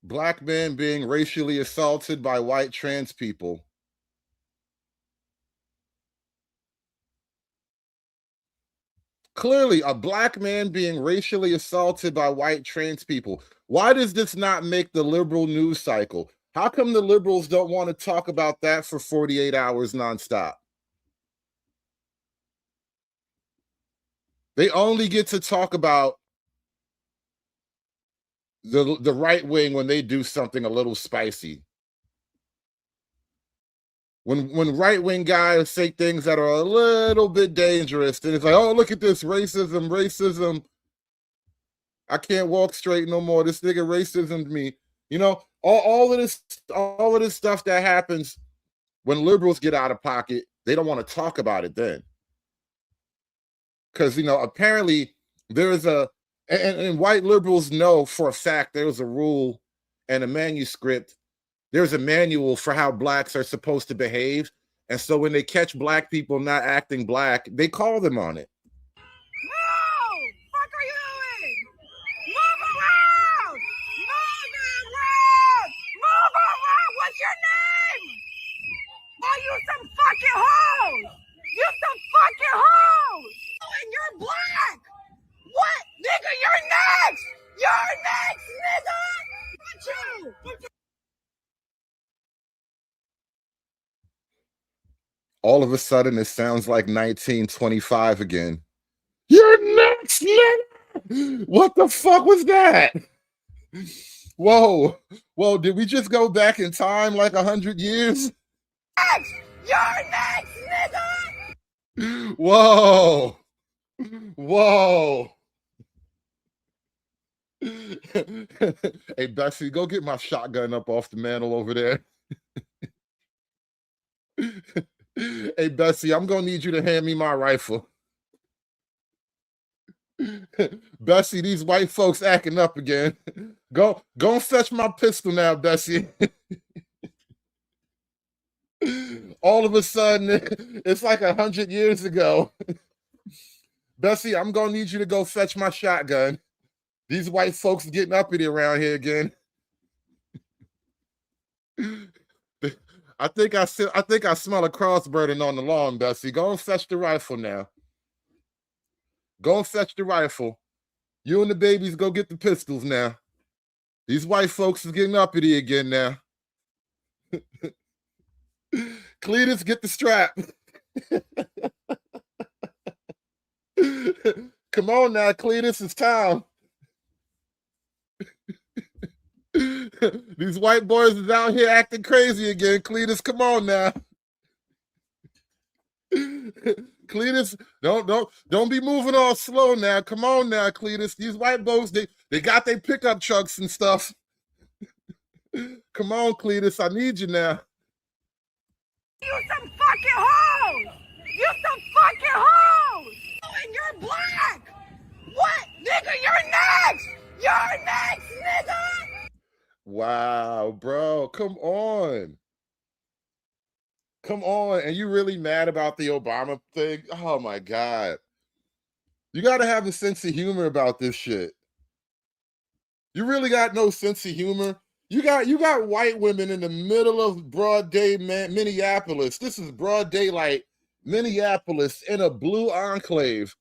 Black men being racially assaulted by white trans people. Clearly, a black man being racially assaulted by white trans people. Why does this not make the liberal news cycle? How come the liberals don't want to talk about that for 48 hours nonstop? They only get to talk about the right wing when they do something a little spicy. When right wing guys say things that are a little bit dangerous, then it's like, oh, look at this racism. I can't walk straight no more. This nigga racismed me. You know, all of this stuff that happens when liberals get out of pocket, they don't want to talk about it then. Because, you know, apparently there's and white liberals know for a fact there's a rule and a manuscript. There's a manual for how blacks are supposed to behave. And so when they catch black people not acting black, they call them on it. Fuck are you doing? Move around! Move around! What's your name? Oh, you some fucking hoes! You some fucking hoes! And you're black! What? Nigga, you're next! You're next, nigga! Fuck you! All of a sudden, it sounds like 1925 again. You're next, nigga! What the fuck was that? Whoa, did we just go back in time like 100 years? You're next, nigga! Whoa. Hey, Bessie, go get my shotgun up off the mantle over there. Hey, Bessie, I'm going to need you to hand me my rifle. Bessie, these white folks acting up again. Go and fetch my pistol now, Bessie. All of a sudden, it's like 100 years ago. Bessie, I'm going to need you to go fetch my shotgun. These white folks are getting uppity around here again. I think I smell a cross burning on the lawn, Bessie. Go and fetch the rifle now. Go and fetch the rifle. You and the babies go get the pistols now. These white folks is getting uppity again now. Cletus, get the strap. Come on now, Cletus, it's time. These white boys is out here acting crazy again. Cletus, come on now. Cletus, don't be moving all slow now. Come on now, Cletus. These white boys, they got their pickup trucks and stuff. Come on, Cletus, I need you now. You some fucking hoes! You some fucking hoes! And you're black! What? Nigga, you're next! You're next, nigga! Wow, bro, come on. Come on. And you really mad about the Obama thing? Oh my God. You got to have a sense of humor about this shit. You really got no sense of humor. You got white women in the middle of broad day Minneapolis. This is broad daylight Minneapolis in a blue enclave,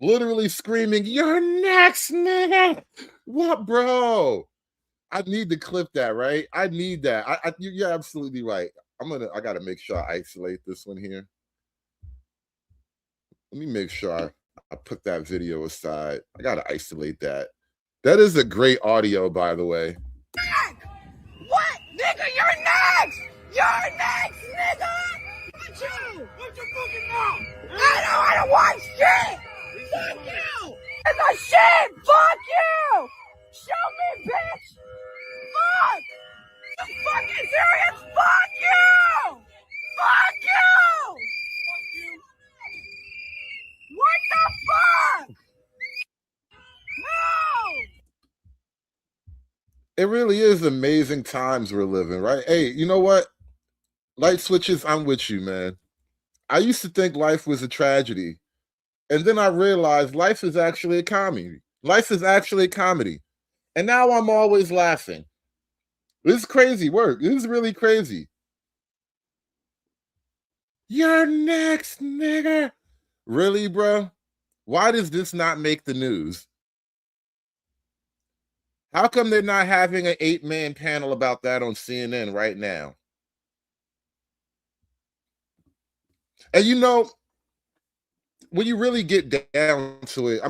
literally screaming, "You're next, nigga!" What, bro? I need to clip that, right? I need that. You're absolutely right. I gotta make sure I isolate this one here. Let me make sure I put that video aside. I gotta isolate that. That is a great audio, by the way. What? Nigga, you're next! You're next, nigga! What you? What's your fucking mouth? I don't want shit! Fuck you! It's a shit! Fuck you! Show me, bitch! Fuck! You fucking serious? Fuck you! Fuck you! Fuck you! What the fuck? No! It really is amazing times we're living, right? Hey, you know what? Light switches, I'm with you, man. I used to think life was a tragedy. And then I realized life is actually a comedy. Life is actually a comedy. And now I'm always laughing. This is crazy work. This is really crazy. You're next, nigga. Really, bro? Why does this not make the news? How come they're not having an 8-man panel about that on CNN right now? And you know, when you really get down to it,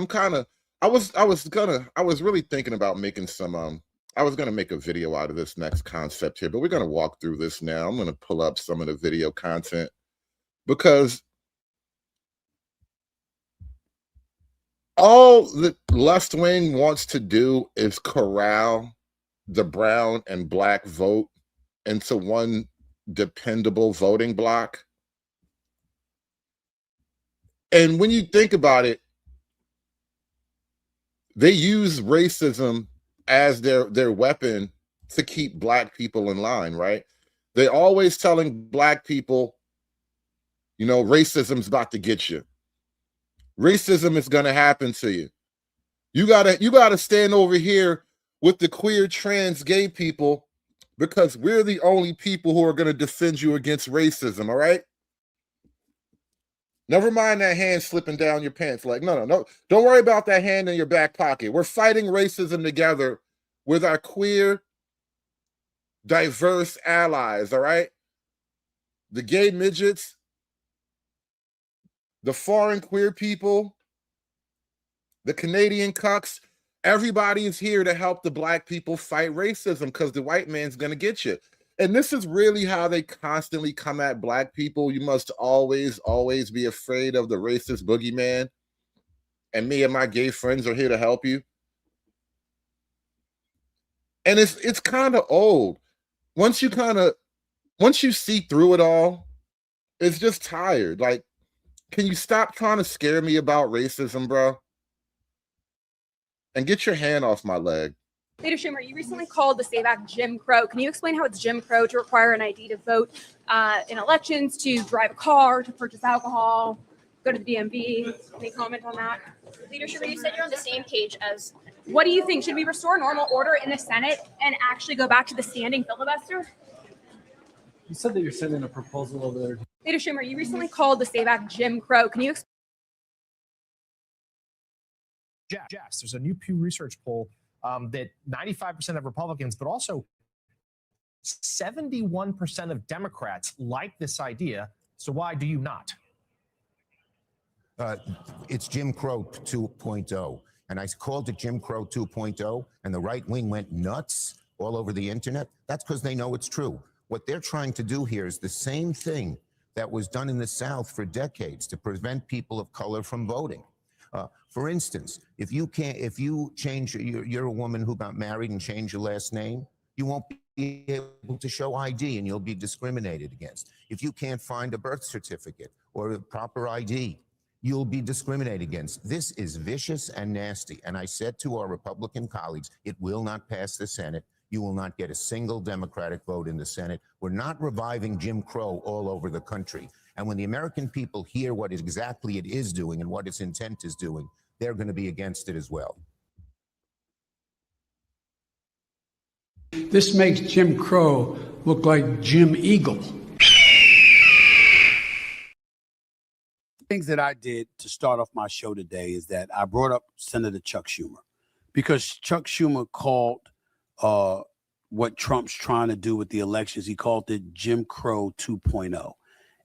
I was really thinking about making some I was going to make a video out of this next concept here, but we're going to walk through this now. I'm going to pull up some of the video content because all the left wing wants to do is corral the brown and black vote into one dependable voting block. And when you think about it, they use racism as their weapon to keep black people in line, right? They're always telling black people, you know, racism's about to get you. Racism is going to happen to you. You gotta stand over here with the queer, trans, gay people because we're the only people who are going to defend you against racism, all right? Never mind that hand slipping down your pants. Like, no. Don't worry about that hand in your back pocket. We're fighting racism together with our queer, diverse allies, all right? The gay midgets, the foreign queer people, the Canadian cucks, everybody is here to help the black people fight racism because the white man's going to get you. And this is really how they constantly come at black people. You must always be afraid of the racist boogeyman. And me and my gay friends are here to help you. And it's kind of old. Once you see through it all, it's just tired. Like, can you stop trying to scare me about racism, bro? And get your hand off my leg. Leader Schumer, you recently called the SAVE Act Jim Crow. Can you explain how it's Jim Crow to require an ID to vote in elections, to drive a car, to purchase alcohol, go to the DMV? Any comment on that? Leader Schumer, you said you're on the same page as. What do you think? Should we restore normal order in the Senate and actually go back to the standing filibuster? You said that you're sending a proposal over there. Leader Schumer, you recently called the SAVE Act Jim Crow. Can you explain? Yes, there's a new Pew Research poll that 95% of Republicans, but also 71% of Democrats like this idea. So why do you not? It's Jim Crow 2.0. And I called it Jim Crow 2.0, and the right wing went nuts all over the internet. That's because they know it's true. What they're trying to do here is the same thing that was done in the South for decades to prevent people of color from voting. For instance, if you change, you're a woman who got married and changed your last name, you won't be able to show ID and you'll be discriminated against. If you can't find a birth certificate or a proper ID, you'll be discriminated against. This is vicious and nasty. And I said to our Republican colleagues, it will not pass the Senate. You will not get a single Democratic vote in the Senate. We're not reviving Jim Crow all over the country. And when the American people hear what exactly it is doing and what its intent is doing, they're going to be against it as well. This makes Jim Crow look like Jim Eagle. Things that I did to start off my show today is that I brought up Senator Chuck Schumer because Chuck Schumer called what Trump's trying to do with the elections. He called it Jim Crow 2.0.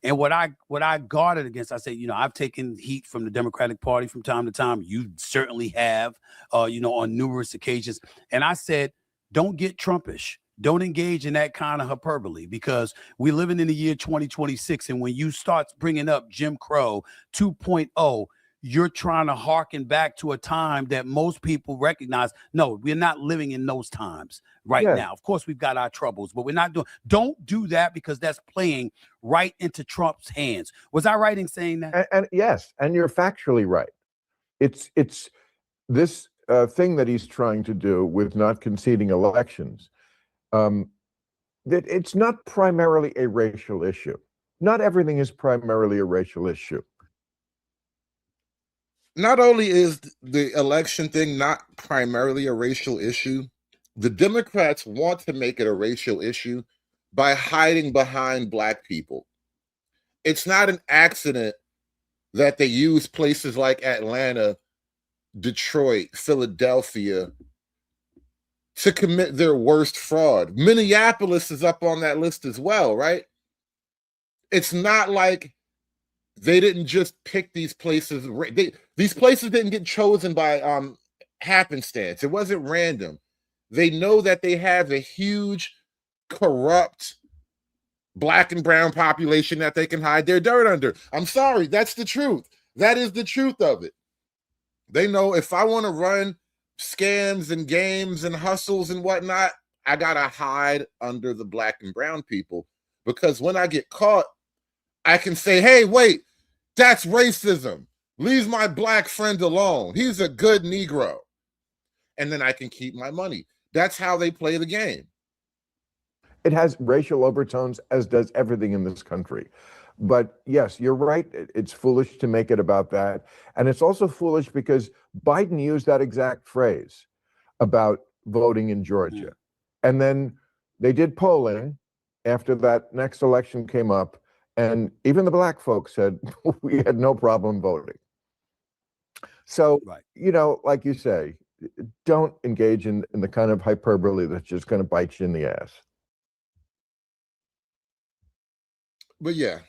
And what I guarded against, I said, I've taken heat from the Democratic Party from time to time. You certainly have, on numerous occasions. And I said, don't get Trumpish. Don't engage in that kind of hyperbole because we're living in the year 2026. And when you start bringing up Jim Crow 2.0, you're trying to harken back to a time that most people recognize. No, we're not living in those times right now. Of course, we've got our troubles, but we're not doing. Don't do that because that's playing right into Trump's hands. Was I right in saying that? And yes, and you're factually right. It's this thing that he's trying to do with not conceding elections. That it's not primarily a racial issue. Not everything is primarily a racial issue. Not only is the election thing not primarily a racial issue, the Democrats want to make it a racial issue by hiding behind Black people. It's not an accident that they use places like Atlanta, Detroit, Philadelphia to commit their worst fraud. Minneapolis is up on that list as well, right? It's not like they didn't just pick these places. These places didn't get chosen by happenstance. It wasn't random. They know that they have a huge, corrupt Black and brown population that they can hide their dirt under. I'm sorry, that's the truth. That is the truth of it. They know if I want to run scams and games and hustles and whatnot, I got to hide under the Black and brown people because when I get caught, I can say, hey, wait, that's racism. Leave my Black friend alone. He's a good Negro. And then I can keep my money. That's how they play the game. It has racial overtones, as does everything in this country. But yes, you're right. It's foolish to make it about that. And it's also foolish because Biden used that exact phrase about voting in Georgia. And then they did polling after that next election came up. And even the Black folks said, we had no problem voting. So, like you say, don't engage in the kind of hyperbole that's just going to bite you in the ass. But yeah.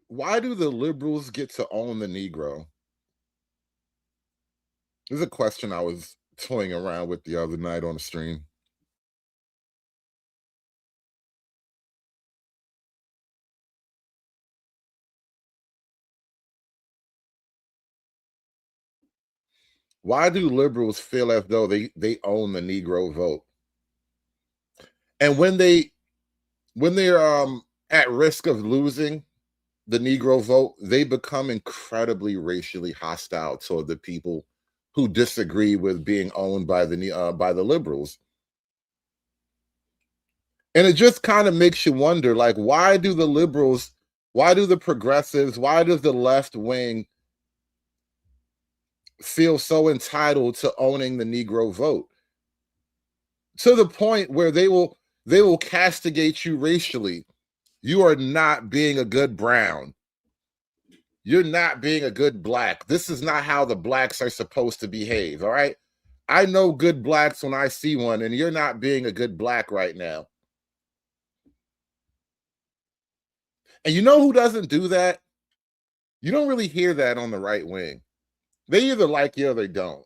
Why do the liberals get to own the Negro? This is a question I was toying around with the other night on the stream. Why do liberals feel as though they own the Negro vote? And when they're at risk of losing the Negro vote, they become incredibly racially hostile toward the people who disagree with being owned by the liberals. And it just kind of makes you wonder, like, why do the liberals, why do the progressives, why does the left wing feel so entitled to owning the Negro vote? To the point where they will castigate you racially. You are not being a good brown. You're not being a good Black. This is not how the Blacks are supposed to behave, all right? I know good Blacks when I see one, and you're not being a good Black right now. And you know who doesn't do that? You don't really hear that on the right wing. They either like you or they don't.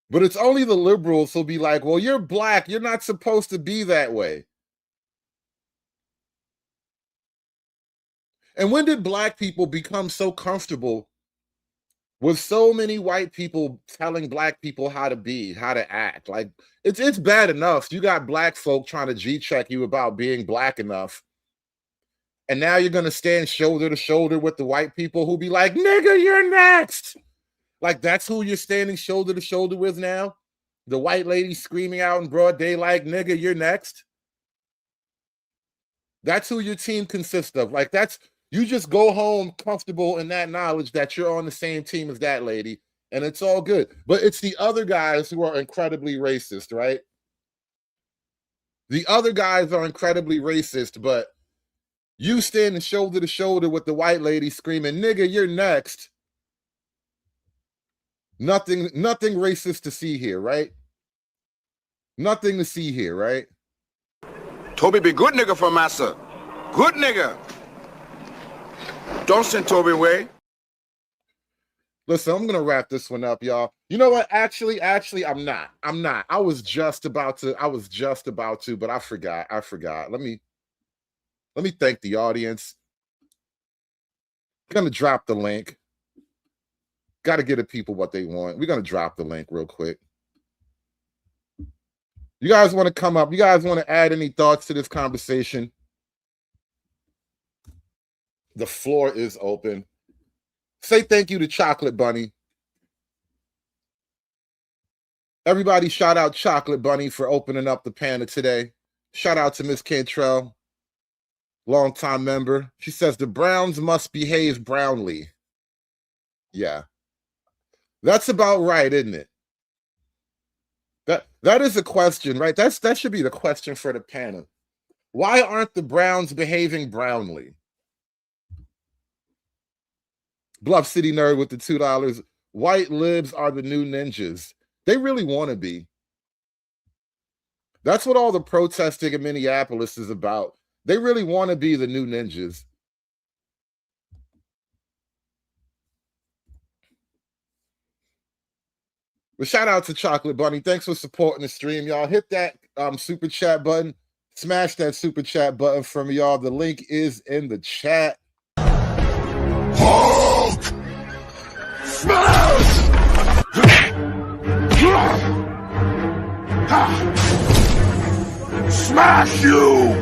But it's only the liberals who'll be like, well, you're Black. You're not supposed to be that way. And when did black people become so comfortable with so many white people telling black people how to be, how to act? Like, it's bad enough. You got black folk trying to G-check you about being black enough. And now you're going to stand shoulder to shoulder with the white people who be like, nigga, you're next. Like, that's who you're standing shoulder to shoulder with now? The white lady screaming out in broad daylight, nigga, you're next? That's who your team consists of. Like, you just go home comfortable in that knowledge that you're on the same team as that lady, and it's all good. But it's the other guys who are incredibly racist, right? The other guys are incredibly racist, but you standing shoulder to shoulder with the white lady screaming, nigga, you're next. Nothing racist to see here, right? Nothing to see here, right? Toby be good nigga for massa. Good nigga. Don't send Toby away. Listen, I'm gonna wrap this one up, y'all. You know what? Actually, I'm not. I was just about to, but I forgot. Let me thank the audience. Gonna drop the link. Got to give the people what they want. We're gonna drop the link real quick. You guys want to come up? You guys want to add any thoughts to this conversation? The floor is open. Say thank you to Chocolate Bunny. Everybody shout out Chocolate Bunny for opening up the panel today. Shout out to Miss Cantrell, longtime member. She says the Browns must behave brownly. Yeah. That's about right, isn't it? That is a question, right? That should be the question for the panel. Why aren't the Browns behaving brownly? Bluff City Nerd with the $2. White libs are the new ninjas. They really want to be. That's what all the protesting in Minneapolis is about. They really want to be the new ninjas. But shout out to Chocolate Bunny. Thanks for supporting the stream, y'all. Hit that super chat button. Smash that super chat button for me, y'all. The link is in the chat. Hulk! Smash! Smash you!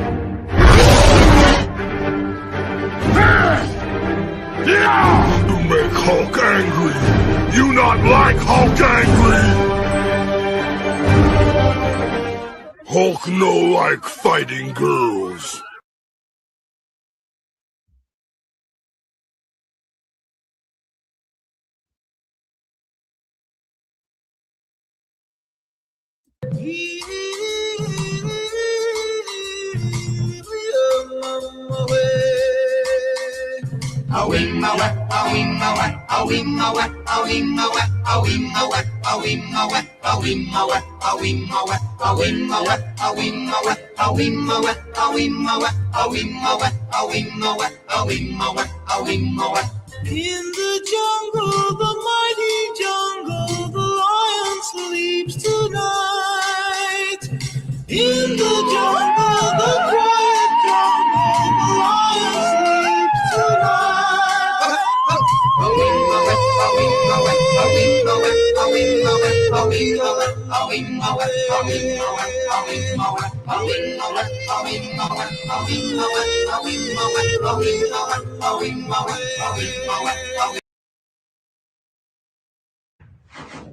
You make Hulk angry. You not like Hulk angry. Hulk no like fighting girls. In the jungle, the mighty jungle, the lion sleeps tonight. In the jungle, the quiet jungle, the lion sleeps tonight.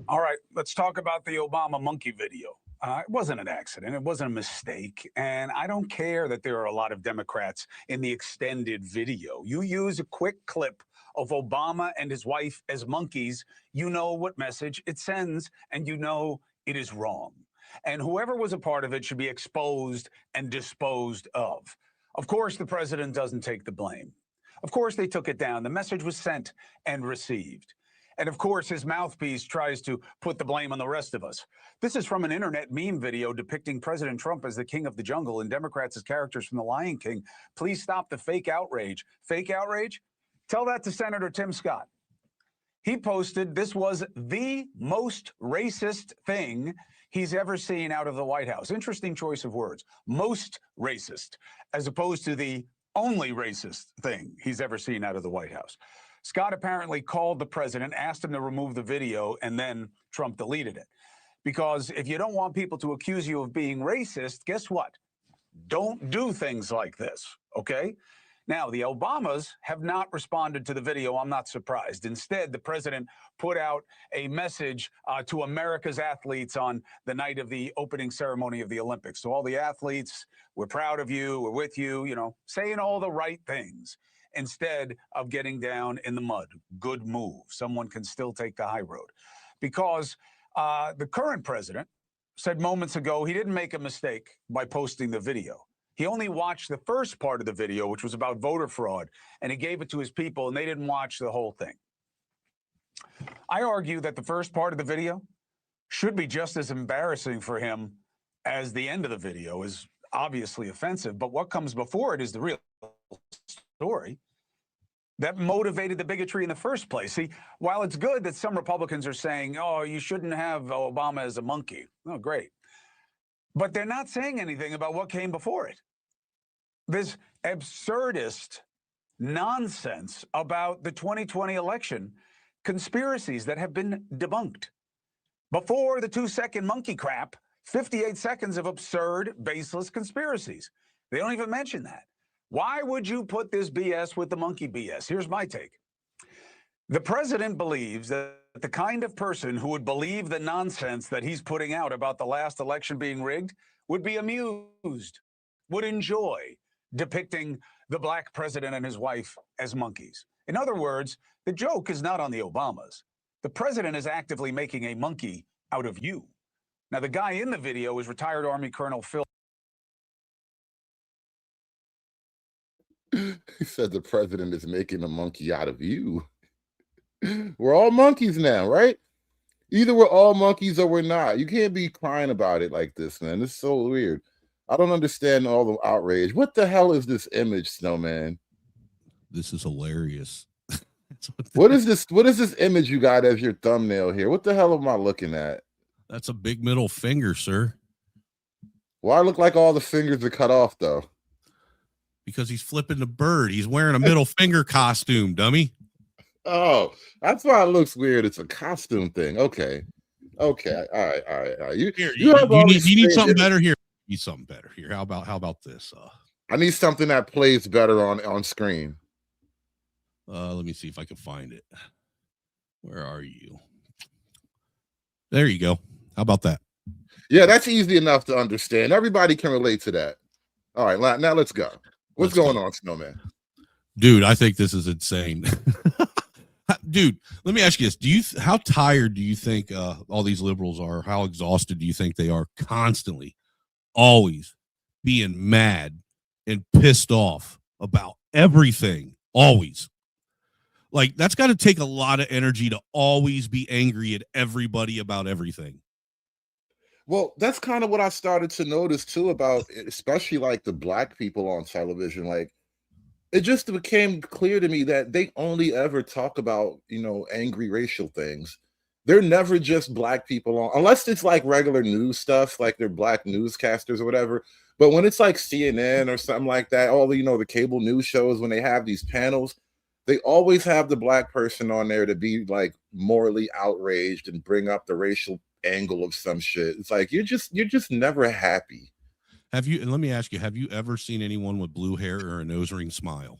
All right, let's talk about the Obama monkey video. It wasn't an accident. It wasn't a mistake. And I don't care that there are a lot of Democrats in the extended video. You use a quick clip of Obama and his wife as monkeys, you know what message it sends, and you know it is wrong. And whoever was a part of it should be exposed and disposed of. Of course, the president doesn't take the blame. Of course, they took it down. The message was sent and received. And of course, his mouthpiece tries to put the blame on the rest of us. This is from an internet meme video depicting President Trump as the king of the jungle and Democrats as characters from The Lion King. Please stop the fake outrage. Fake outrage? Tell that to Senator Tim Scott. He posted this was the most racist thing he's ever seen out of the White House. Interesting choice of words. Most racist, as opposed to the only racist thing he's ever seen out of the White House. Scott apparently called the president, asked him to remove the video, and then Trump deleted it. Because if you don't want people to accuse you of being racist, guess what? Don't do things like this, okay? Now, the Obamas have not responded to the video. I'm not surprised. Instead, the president put out a message to America's athletes on the night of the opening ceremony of the Olympics. So all the athletes, we're proud of you, we're with you, you know, saying all the right things instead of getting down in the mud. Good move. Someone can still take the high road. Because the current president said moments ago he didn't make a mistake by posting the video. He only watched the first part of the video, which was about voter fraud, and he gave it to his people, and they didn't watch the whole thing. I argue that the first part of the video should be just as embarrassing for him as the end of the video is obviously offensive, but what comes before it is the real story that motivated the bigotry in the first place. See, while it's good that some Republicans are saying, oh, you shouldn't have Obama as a monkey. Oh, great. But they're not saying anything about what came before it. This absurdist nonsense about the 2020 election, conspiracies that have been debunked. Before the 2-second monkey crap, 58 seconds of absurd, baseless conspiracies. They don't even mention that. Why would you put this BS with the monkey BS? Here's my take. The president believes that the kind of person who would believe the nonsense that he's putting out about the last election being rigged would be amused, would enjoy depicting the black president and his wife as monkeys. In other words, the joke is not on the Obamas. The president is actively making a monkey out of you. Now, the guy in the video is retired Army Colonel Phil. He said the president is making a monkey out of you. We're all monkeys now, right? Either we're all monkeys or we're not. You can't be crying about it like this, man. It's so weird. I don't understand all the outrage. What the hell is this image, Snowman? This is hilarious. What is this? What is this image you got as your thumbnail here? What the hell am I looking at? That's a big middle finger, sir. Why look like all the fingers are cut off, though? Because he's flipping the bird. He's wearing a middle finger costume, dummy. Oh, that's why it looks weird. It's a costume thing. Okay. Okay. All right. All right. All right. You need something better here. You need something better here. How about this? I need something that plays better on screen. Let me see if I can find it. Where are you? There you go. How about that? Yeah, that's easy enough to understand. Everybody can relate to that. All right, now let's go. What's going on, Snowman? Dude, I think this is insane. Dude, let me ask you this. How tired do you think all these liberals are? How exhausted do you think they are constantly, always being mad and pissed off about everything? Always. Like, that's got to take a lot of energy to always be angry at everybody about everything. Well, that's kind of what I started to notice too about, especially like the black people on television. Like, it just became clear to me that they only ever talk about, angry racial things. They're never just black people on, unless it's like regular news stuff, like they're black newscasters or whatever. But when it's like CNN or something like that, all the cable news shows, when they have these panels, they always have the black person on there to be like morally outraged and bring up the racial angle of some shit. It's like you're just never happy. And let me ask you, have you ever seen anyone with blue hair or a nose ring smile?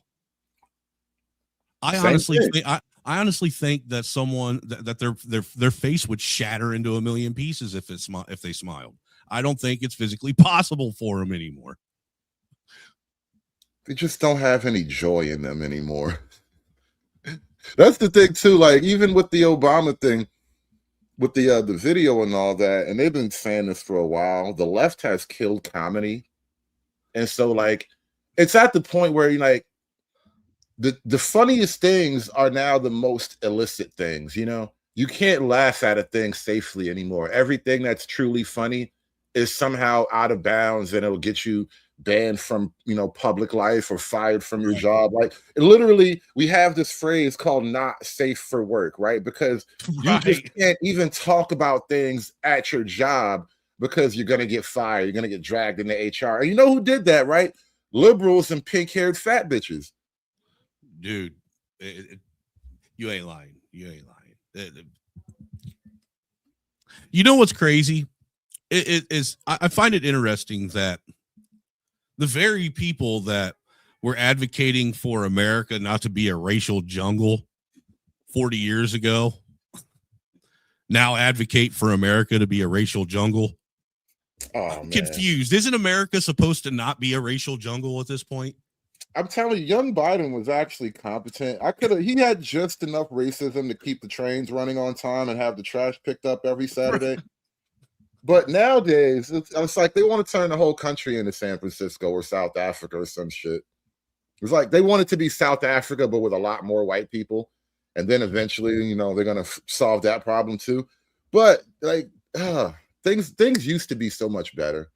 I honestly think that someone that their face would shatter into a million pieces if they smiled. I don't think it's physically possible for them anymore. They just don't have any joy in them anymore. That's the thing too. Like, even with the Obama thing, with the video and all that, and they've been saying this for a while, the left has killed comedy. And so like, it's at the point where the funniest things are now the most illicit things. You can't laugh at a thing safely anymore. Everything that's truly funny is somehow out of bounds, and it'll get you banned from public life or fired from your job. Like, literally, we have this phrase called "not safe for work," right? Because you just can't even talk about things at your job because you're gonna get fired, you're gonna get dragged into HR. And you know who did that, right? liberals and pink-haired fat bitches. Dude, you ain't lying. You ain't lying. You know what's crazy? I find it interesting that the very people that were advocating for America not to be a racial jungle 40 years ago now advocate for America to be a racial jungle. Oh, I'm man. confused. Isn't America supposed to not be a racial jungle at this point? I'm telling you, young Biden was actually competent. He had just enough racism to keep the trains running on time and have the trash picked up every Saturday. But nowadays, it's like they want to turn the whole country into San Francisco or South Africa or some shit. It's like they want it to be South Africa, but with a lot more white people. And then eventually, you know, they're going to solve that problem too. But like, things used to be so much better.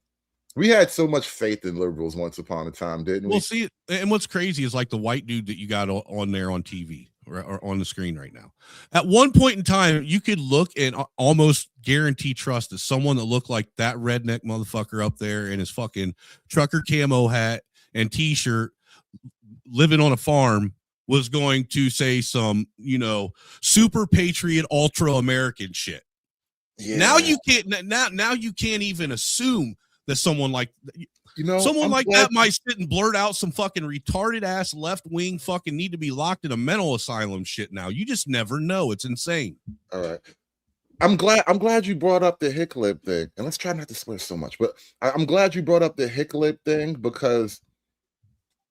We had so much faith in liberals once upon a time, didn't we? Well, see, and what's crazy is like the white dude that you got on there on TV or on the screen right now. At one point in time, you could look and almost guarantee trust that someone that looked like that redneck motherfucker up there in his fucking trucker camo hat and t-shirt living on a farm was going to say some, you know, super patriot, ultra American shit. Yeah. Now you can't. Now you can't even assume that someone like, you know, someone like that might sit and blurt out some fucking retarded ass left wing fucking need to be locked in a mental asylum shit. Now you just never know. It's insane. All right. I'm glad you brought up the hick lip thing, and let's try not to swear so much. But I'm glad you brought up the hick lip thing because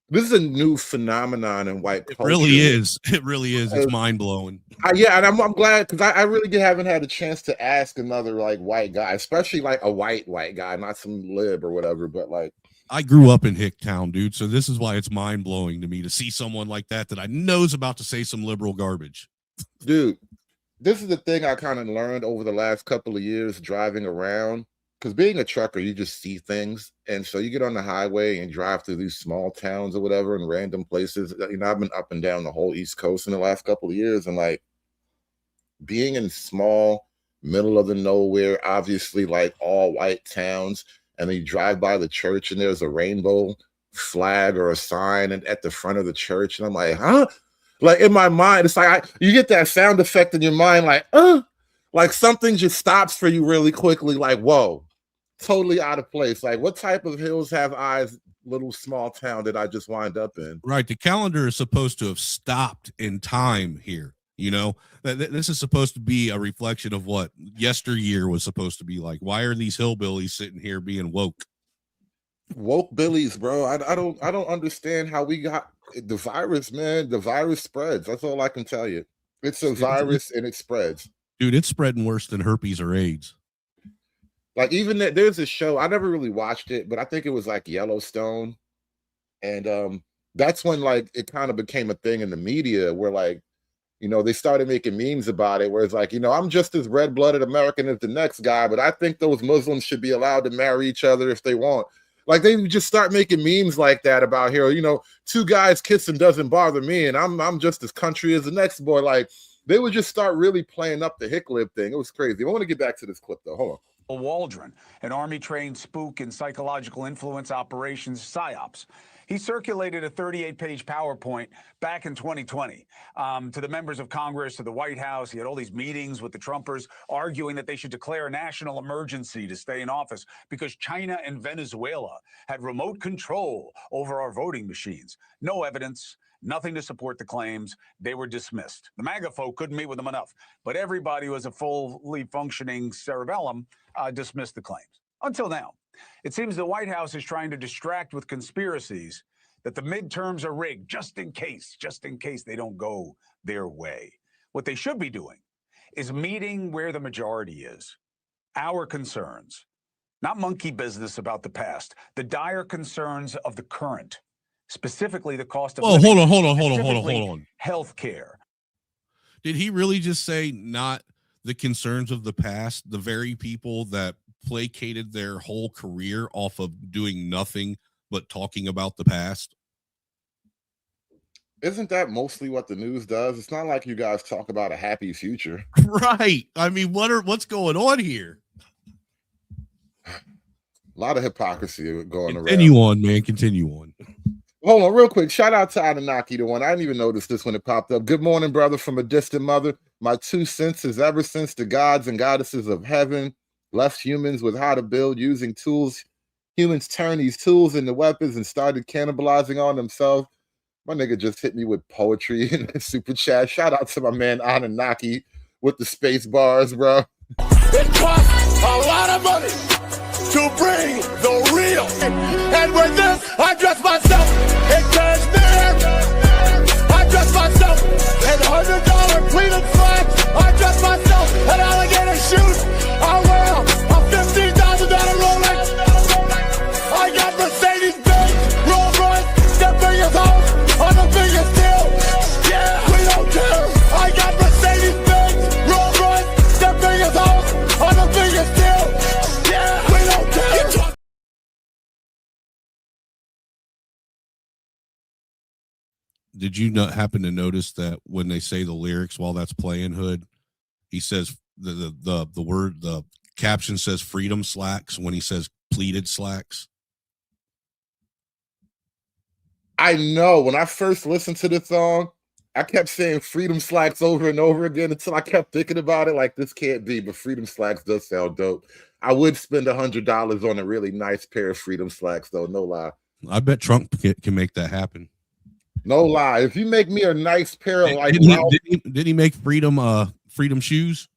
this is a new phenomenon in white culture. It really is. It really is. It's mind blowing. Yeah, and I'm glad because I really haven't had a chance to ask another like white guy, especially like a white guy, not some lib or whatever. But like, I grew up in Hicktown, dude. So this is why it's mind blowing to me to see someone like that I know is about to say some liberal garbage. Dude, this is the thing I kind of learned over the last couple of years driving around. Because being a trucker, you just see things. And so you get on the highway and drive through these small towns or whatever in random places. You know, I've been up and down the whole East Coast in the last couple of years. And like being in small, middle of the nowhere, obviously like all white towns. And then you drive by the church and there's a rainbow flag or a sign at the front of the church. And I'm like, huh? Like in my mind, it's like you get that sound effect in your mind, like something just stops for you really quickly. Like, whoa. Totally out of place. Like, what type of hills have eyes, little small town that I just wind up in? Right. The calendar is supposed to have stopped in time here. You know, this is supposed to be a reflection of what yesteryear was supposed to be like. Why are these hillbillies sitting here being woke? Woke billies, bro. I don't understand how we got the virus, man. The virus spreads. That's all I can tell you. It's a virus and it spreads. Dude, it's spreading worse than herpes or AIDS. Like even there's a show, I never really watched it, but I think it was like Yellowstone. And that's when like it kind of became a thing in the media where like, you know, they started making memes about it where it's like, you know, I'm just as red-blooded American as the next guy, but I think those Muslims should be allowed to marry each other if they want. Like they would just start making memes like that about here, you know, two guys kissing doesn't bother me and I'm just as country as the next boy. Like they would just start really playing up the hick lip thing. It was crazy. I want to get back to this clip though. Hold on. Waldron, an Army-trained spook in psychological influence operations, PSYOPs. He circulated a 38-page PowerPoint back in 2020 to the members of Congress, to the White House. He had all these meetings with the Trumpers arguing that they should declare a national emergency to stay in office because China and Venezuela had remote control over our voting machines. No evidence. Nothing to support the claims. They were dismissed. The MAGA folk couldn't meet with them enough, but everybody who was a fully functioning cerebellum dismissed the claims. Until now. It seems the White House is trying to distract with conspiracies that the midterms are rigged just in case they don't go their way. What they should be doing is meeting where the majority is. Our concerns, not monkey business about the past, the dire concerns of the current. Specifically, the cost of hold on. Health care. Did he really just say not the concerns of the past? The very people that placated their whole career off of doing nothing but talking about the past? Isn't that mostly what the news does? It's not like you guys talk about a happy future. Right. I mean, what's going on here? A lot of hypocrisy going around. Continue on, man. Continue on. Hold on, real quick. Shout out to Anunnaki, the one. I didn't even notice this when it popped up. Good morning, brother, from a distant mother. My 2 cents is ever since the gods and goddesses of heaven left humans with how to build using tools. Humans turned these tools into weapons and started cannibalizing on themselves. My nigga just hit me with poetry in the super chat. Shout out to my man Anunnaki with the space bars, bro. It costs a lot of money to bring the real. And with this, I dress myself in cashmere. I dress myself in $100 pleated slacks. I dress myself in alligator shoes. I wear a $15,000 Rolex. I got Mercedes-Benz, Rolls-Royce, that biggest house on the biggest deal. Yeah, we don't care. I got Mercedes-Benz, Rolls-Royce, that biggest house on the biggest deal. Yeah, we don't care. Did you not happen to notice that when they say the lyrics while that's playing, Hood, he says the word, the caption says freedom slacks when he says pleated slacks? I know. When I first listened to the song, I kept saying freedom slacks over and over again until I kept thinking about it like this can't be, but freedom slacks does sound dope. I would spend $100 on a really nice pair of freedom slacks, though, no lie. I bet Trump can make that happen. No lie. If you make me a nice pair of like did he make freedom shoes?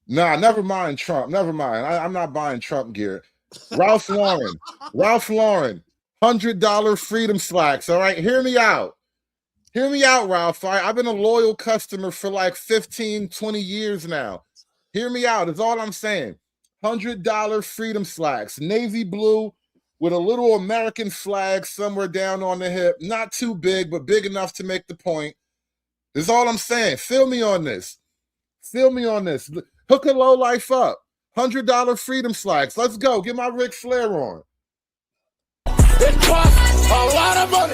Nah, never mind Trump. Never mind. I'm not buying Trump gear. Ralph Lauren. Ralph Lauren. $100 freedom slacks. All right. Hear me out. Hear me out, Ralph. All right? I've been a loyal customer for like 15, 20 years now. Hear me out. Is all I'm saying. $100 freedom slacks. Navy blue with a little American flag somewhere down on the hip. Not too big, but big enough to make the point. Is all I'm saying. Feel me on this. Feel me on this. Hook a low life up. $100 freedom slacks. Let's go. Get my Ric Flair on. It costs a lot of money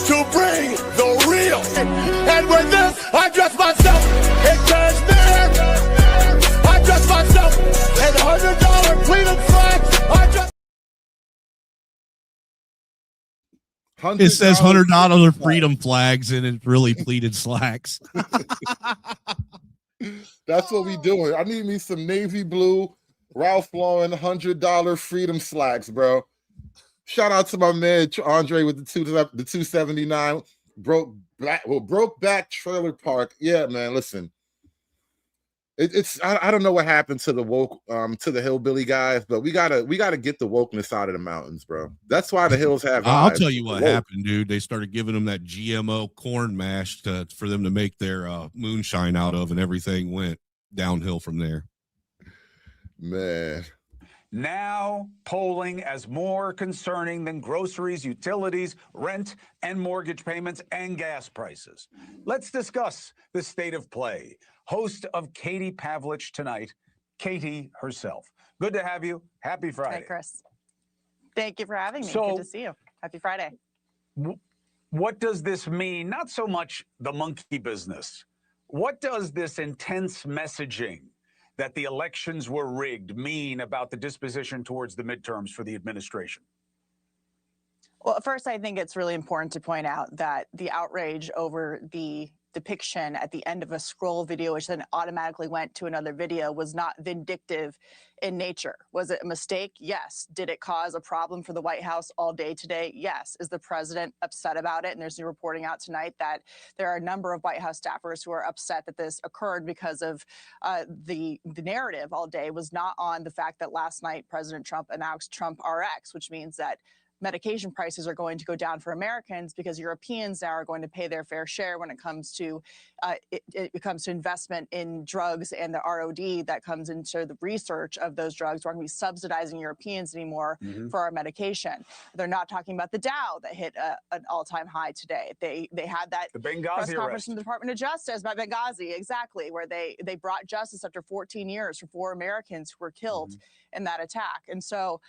to bring the real. And with this, I dress myself in cashmere. I dress myself in $100 pleated slacks. I dress. It says $100 freedom flags and it's really pleated slacks. That's what we doing. I need me some navy blue Ralph Lauren $100 freedom slacks, bro. Shout out to my man Andre with the 279 broke back trailer park. Yeah, man. Listen, it's I don't know what happened to the woke to the hillbilly guys, but we gotta get the wokeness out of the mountains, bro. That's why the hills have. I'll tell you what happened, dude. They started giving them that GMO corn mash for them to make their moonshine out of, and everything went downhill from there. Man. Now polling as more concerning than groceries, utilities, rent, and mortgage payments and gas prices. Let's discuss the state of play. Host of Katie Pavlich tonight, Katie herself. Good to have you. Happy Friday. Hi, Chris. Thank you for having me. So, good to see you. Happy Friday. What does this mean? Not so much the monkey business. What does this intense messaging that the elections were rigged mean about the disposition towards the midterms for the administration? Well, first, I think it's really important to point out that the outrage over the depiction at the end of a scroll video, which then automatically went to another video, was not vindictive in nature. Was it a mistake? Yes. Did it cause a problem for the White House all day today? Yes. Is the president upset about it? And there's new reporting out tonight that there are a number of White House staffers who are upset that this occurred because of the narrative all day was not on the fact that last night President Trump announced Trump RX, which means that medication prices are going to go down for Americans because Europeans now are going to pay their fair share when it comes to investment in drugs and the ROD that comes into the research of those drugs. We're going to be subsidizing Europeans anymore for our medication. They're not talking about the Dow that hit an all-time high today. They had that the Benghazi press conference arrest from the Department of Justice about Benghazi, exactly, where they brought justice after 14 years for 4 Americans who were killed in that attack. And so,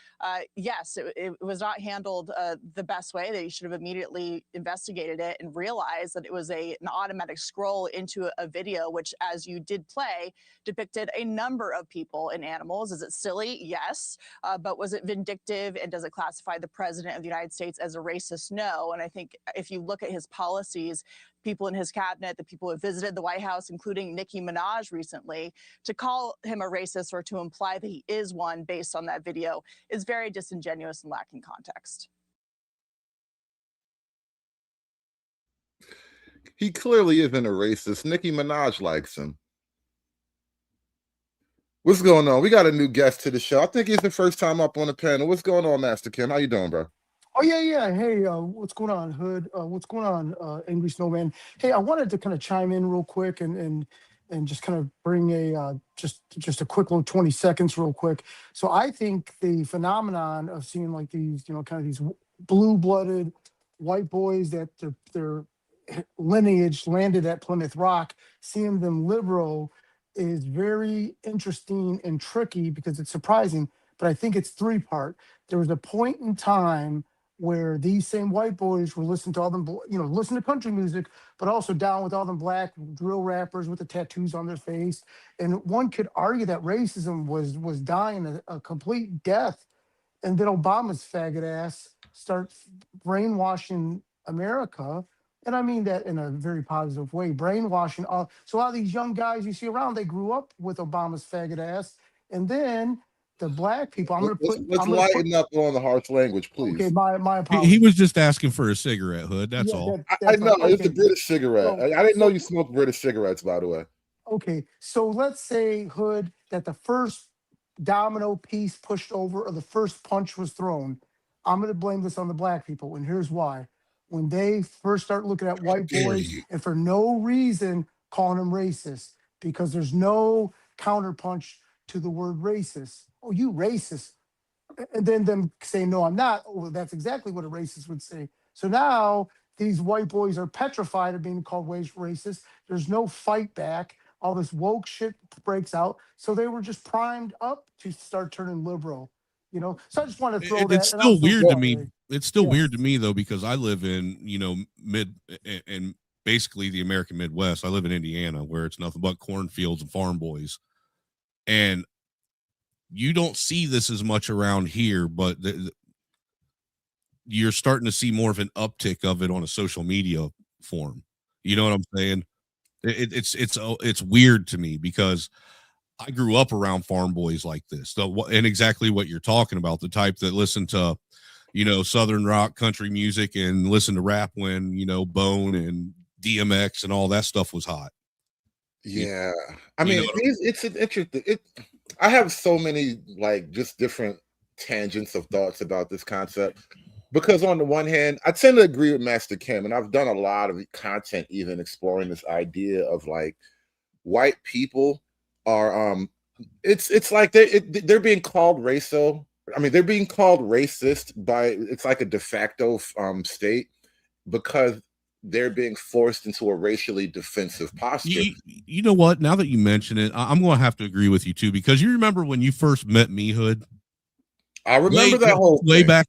yes, it was not handled the best way. They should have immediately investigated it and realized that it was an automatic scroll into a video, which, as you did play, depicted a number of people and animals. Is it silly? Yes. But was it vindictive, and does it classify the president of the United States as a racist? No. And I think if you look at his policies, people in his cabinet, the people who have visited the White House, including Nicki Minaj recently, to call him a racist or to imply that he is one based on that video is very disingenuous and lacking context. He clearly isn't a racist. Nicki Minaj likes him. What's going on? We got a new guest to the show. I think he's the first time up on the panel. What's going on, Master Kim? How you doing, bro? Oh yeah. Hey, what's going on, Hood? What's going on, Angry Snowman? Hey, I wanted to kind of chime in real quick and just kind of bring a just a quick little 20 seconds real quick. So I think the phenomenon of seeing like these, kind of these blue-blooded white boys that their lineage landed at Plymouth Rock, seeing them liberal is very interesting and tricky because it's surprising, but I think it's three-part. There was a point in time where these same white boys were listening to all them, listen to country music, but also down with all them black drill rappers with the tattoos on their face. And one could argue that racism was dying a complete death. And then Obama's faggot ass starts brainwashing America. And I mean that in a very positive way, brainwashing. So a lot of these young guys you see around, they grew up with Obama's faggot ass. And then the black people, Let's lighten up on the harsh language, please. Okay, my apologies. He was just asking for a cigarette, Hood. That's all. I know, it's a British cigarette. I didn't know you smoked British cigarettes, by the way. Okay, so let's say, Hood, that the first domino piece pushed over or the first punch was thrown. I'm going to blame this on the black people, and here's why. When they first start looking at white boys and for no reason calling them racist, because there's no counterpunch to the word racist. Oh, you racist. And then them say, no, I'm not. Oh, that's exactly what a racist would say. So now these white boys are petrified of being called racist. There's no fight back. All this woke shit breaks out. So they were just primed up to start turning liberal. So I just want to throw that. It's still weird to me. It's still weird to me, though, because I live in, mid and basically the American Midwest. I live in Indiana, where it's nothing but cornfields and farm boys. And you don't see this as much around here, but you're starting to see more of an uptick of it on a social media form. You know what I'm saying? It's weird to me because I grew up around farm boys like this, and exactly what you're talking about, the type that listen to, Southern rock, country music, and listen to rap when, Bone and DMX and all that stuff was hot. Yeah, I mean, it's interesting. I have so many just different tangents of thoughts about this concept because on the one hand, I tend to agree with Master Kim, and I've done a lot of content even exploring this idea of white people are it's like they're being called racial. I mean, they're being called racist by it's like a de facto state because they're being forced into a racially defensive posture. You know what? Now that you mention it, I'm going to have to agree with you too, because you remember when you first met me, Hood? I remember that whole way back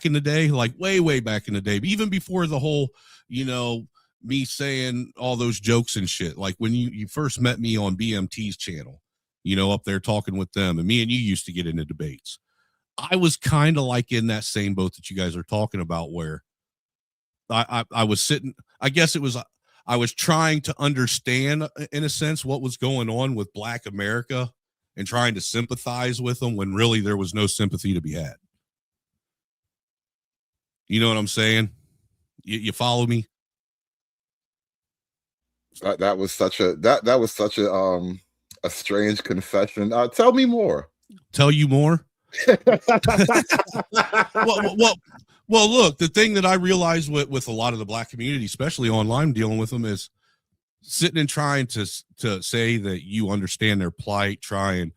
in the day, like way back in the day, even before the whole, me saying all those jokes and shit. Like when you first met me on BMT's channel, up there talking with them, and me and you used to get into debates. I was kind of like in that same boat that you guys are talking about, where I was sitting, I guess it was, I was trying to understand in a sense what was going on with Black America and trying to sympathize with them when really there was no sympathy to be had. You know what I'm saying? You follow me? That was such a strange confession. Tell me more. Tell you more? Well, look, the thing that I realized with a lot of the Black community, especially online dealing with them, is sitting and trying to say that you understand their plight, try and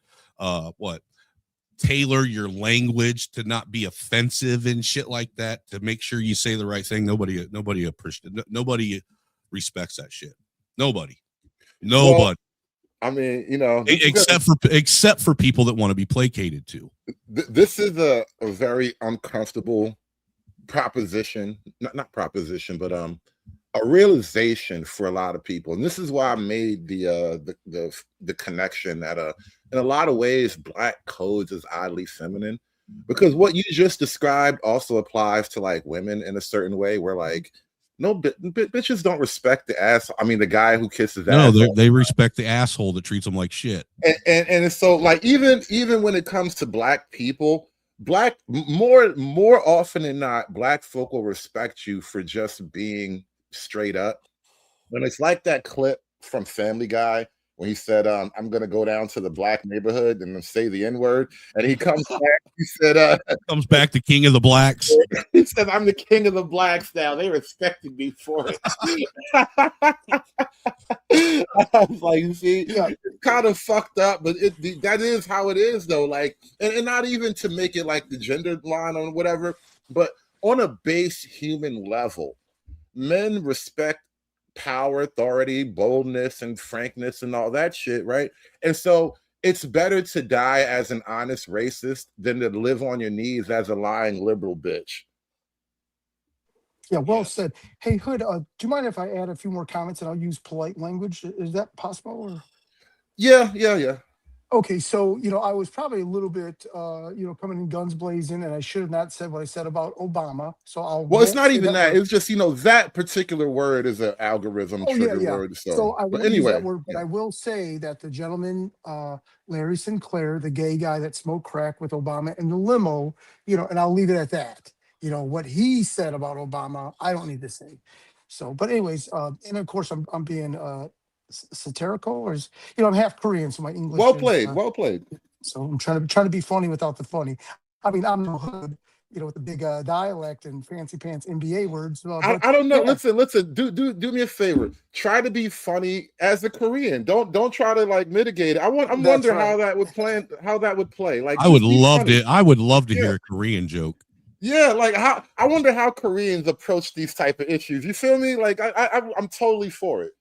tailor your language to not be offensive and shit like that, to make sure you say the right thing. Nobody appreciates, nobody respects that shit. Nobody. Well, I mean, you know, except for people that want to be placated to. This is a very uncomfortable proposition, not proposition, but a realization for a lot of people. And this is why I made the connection that in a lot of ways Black codes is oddly feminine, because what you just described also applies to like women in a certain way, where like bitches don't respect the ass. I mean, the guy who kisses No, ass. they respect the asshole that treats them like shit. And so like even when it comes to Black people, more often than not, Black folk will respect you for just being straight up. When it's like that clip from Family Guy when he said, I'm gonna go down to the Black neighborhood and say the N-word, and he comes back, he said comes back the king of the Blacks. He said, I'm the king of the Blacks now. They respected me for it. I was like, see, it's kind of fucked up, but that is how it is though. Like, and not even to make it like the gender line or whatever, but on a base human level, men respect power, authority, boldness, and frankness, and all that shit, right? And so it's better to die as an honest racist than to live on your knees as a lying liberal bitch. Yeah, well said. Hey, Hood, do you mind if I add a few more comments and I'll use polite language? Is that possible? Or? Yeah. Okay, so, I was probably a little bit, coming in guns blazing, and I should have not said what I said about Obama. So Well, it's not even that. It's just, that particular word is an algorithm trigger word. So I but won't use anyway, that word, but I will say that the gentleman, Larry Sinclair, the gay guy that smoked crack with Obama in the limo, and I'll leave it at that. What he said about Obama, I don't need to say. So, but anyways, and of course, I'm being satirical, or I'm half Korean, so my English. Well played. So I'm trying to be funny without the funny. I mean, I'm no Hood, with the big dialect and fancy pants MBA words. I don't know. Yeah. Listen. Do me a favor. Try to be funny as a Korean. Don't try to like mitigate it. I'm wondering how that would play. Like, I would love to hear a Korean joke. Yeah, like I wonder how Koreans approach these type of issues. You feel me? Like I'm totally for it.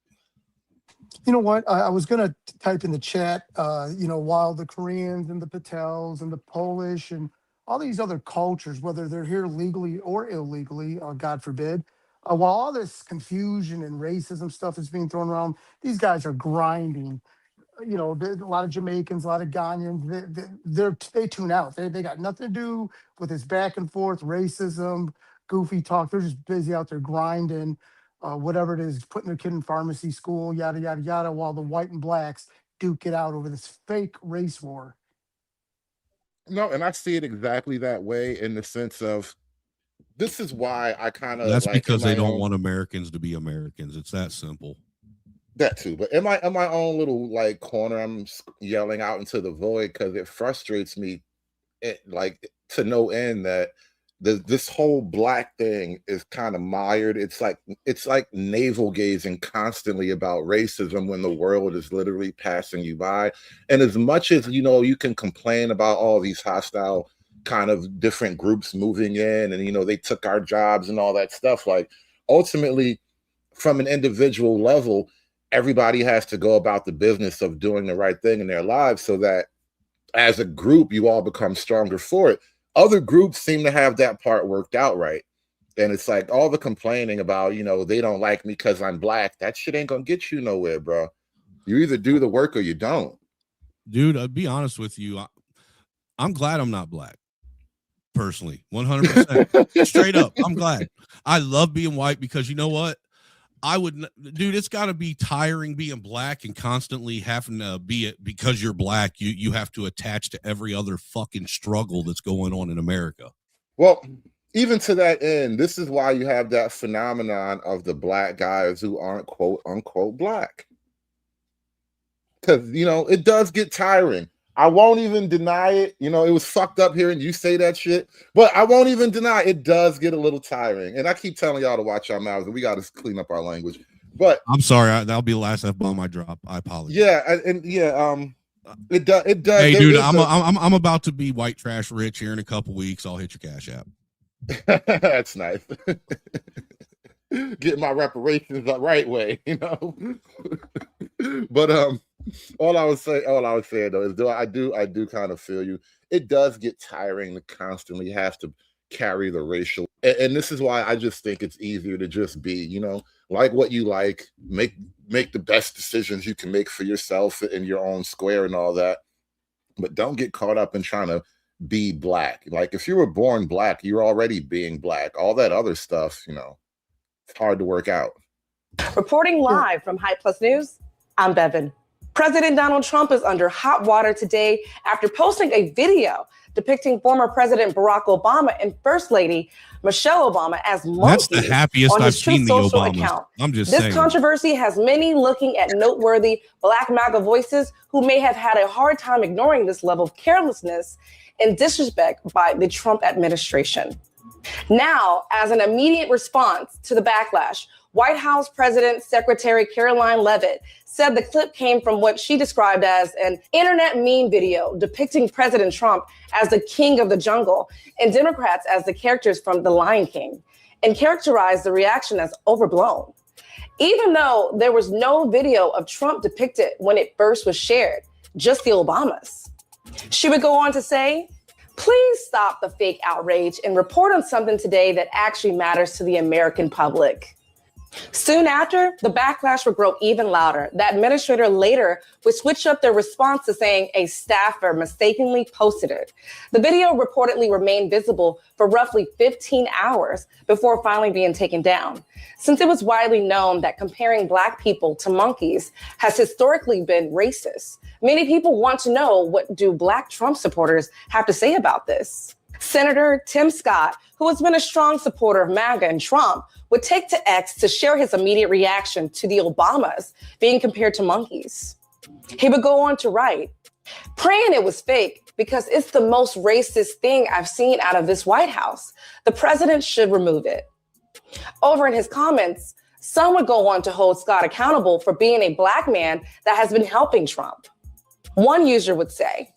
You know what? I was going to type in the chat, while the Koreans and the Patels and the Polish and all these other cultures, whether they're here legally or illegally, God forbid, while all this confusion and racism stuff is being thrown around, these guys are grinding. A lot of Jamaicans, a lot of Ghanaians, they tune out. They got nothing to do with this back and forth racism, goofy talk. They're just busy out there grinding. Whatever it is, putting their kid in pharmacy school, yada, yada, yada, while the white and blacks duke it out over this fake race war. No, and I see it exactly that way, in the sense of, this is why I kind of. That's because they don't want Americans to be Americans. It's that simple. That too, but in my own little like corner, I'm yelling out into the void because it frustrates me, to no end, that this whole Black thing is kind of mired. It's like navel gazing constantly about racism when the world is literally passing you by. And as much as you can complain about all these hostile kind of different groups moving in, and they took our jobs and all that stuff, like ultimately from an individual level, everybody has to go about the business of doing the right thing in their lives, so that as a group you all become stronger for it. Other groups seem to have that part worked out right. And it's like all the complaining about, they don't like me because I'm Black. That shit ain't gonna get you nowhere, bro. You either do the work or you don't. Dude, I'll be honest with you. I'm glad I'm not Black. Personally, 100%. Straight up, I'm glad. I love being white because you know what? It's got to be tiring being Black and constantly having to be it because you're Black. You have to attach to every other fucking struggle that's going on in America. Well, even to that end, this is why you have that phenomenon of the Black guys who aren't quote unquote Black. Because, it does get tiring. I won't even deny it. It was fucked up hearing you say that shit, but I won't even deny it does get a little tiring. And I keep telling y'all to watch our mouths, and we got to clean up our language. But I'm sorry, that'll be the last F-bomb I drop. I apologize. Yeah, it does. Hey, dude, I'm about to be white trash rich here in a couple weeks. I'll hit your Cash App. That's nice. Get my reparations the right way, But all I would say though is I do kind of feel you. It does get tiring to constantly have to carry the racial, and this is why I just think it's easier to just be, like what you like, make the best decisions you can make for yourself in your own square and all that. But don't get caught up in trying to be black. Like if you were born black, you're already being black. All that other stuff, it's hard to work out. Reporting live from High Plus News, I'm Bevan. President Donald Trump is under hot water today after posting a video depicting former President Barack Obama and First Lady Michelle Obama as monkeys. That's the happiest on his I've Truth seen the Social Obamas. account. I'm just This saying. controversy has many looking at noteworthy Black MAGA voices who may have had a hard time ignoring this level of carelessness and disrespect by the Trump administration. Now, as an immediate response to the backlash, White House President Secretary Caroline Leavitt said the clip came from what she described as an internet meme video depicting President Trump as the king of the jungle and Democrats as the characters from The Lion King, and characterized the reaction as overblown. Even though there was no video of Trump depicted when it first was shared, just the Obamas. She would go on to say, "Please stop the fake outrage and report on something today that actually matters to the American public." Soon after, the backlash would grow even louder. The administrator later would switch up their response to saying a staffer mistakenly posted it. The video reportedly remained visible for roughly 15 hours before finally being taken down. Since it was widely known that comparing Black people to monkeys has historically been racist, many people want to know, what do Black Trump supporters have to say about this? Senator Tim Scott, who has been a strong supporter of MAGA and Trump, would take to X to share his immediate reaction to the Obamas being compared to monkeys. He would go on to write, "Praying it was fake because it's the most racist thing I've seen out of this White House. The president should remove it." Over in his comments, some would go on to hold Scott accountable for being a Black man that has been helping Trump. One user would say,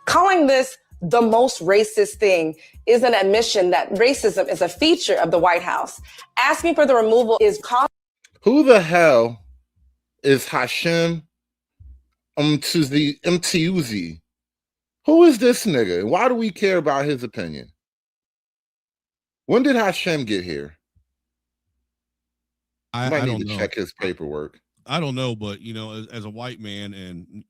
"Calling this the most racist thing is an admission that racism is a feature of the White House. Asking for the removal is Who the hell is Hashem Mtiuzi? Who is this nigga? Why do we care about his opinion? When did Hashem get here? I might need to check his paperwork. I don't know, but as a white man, and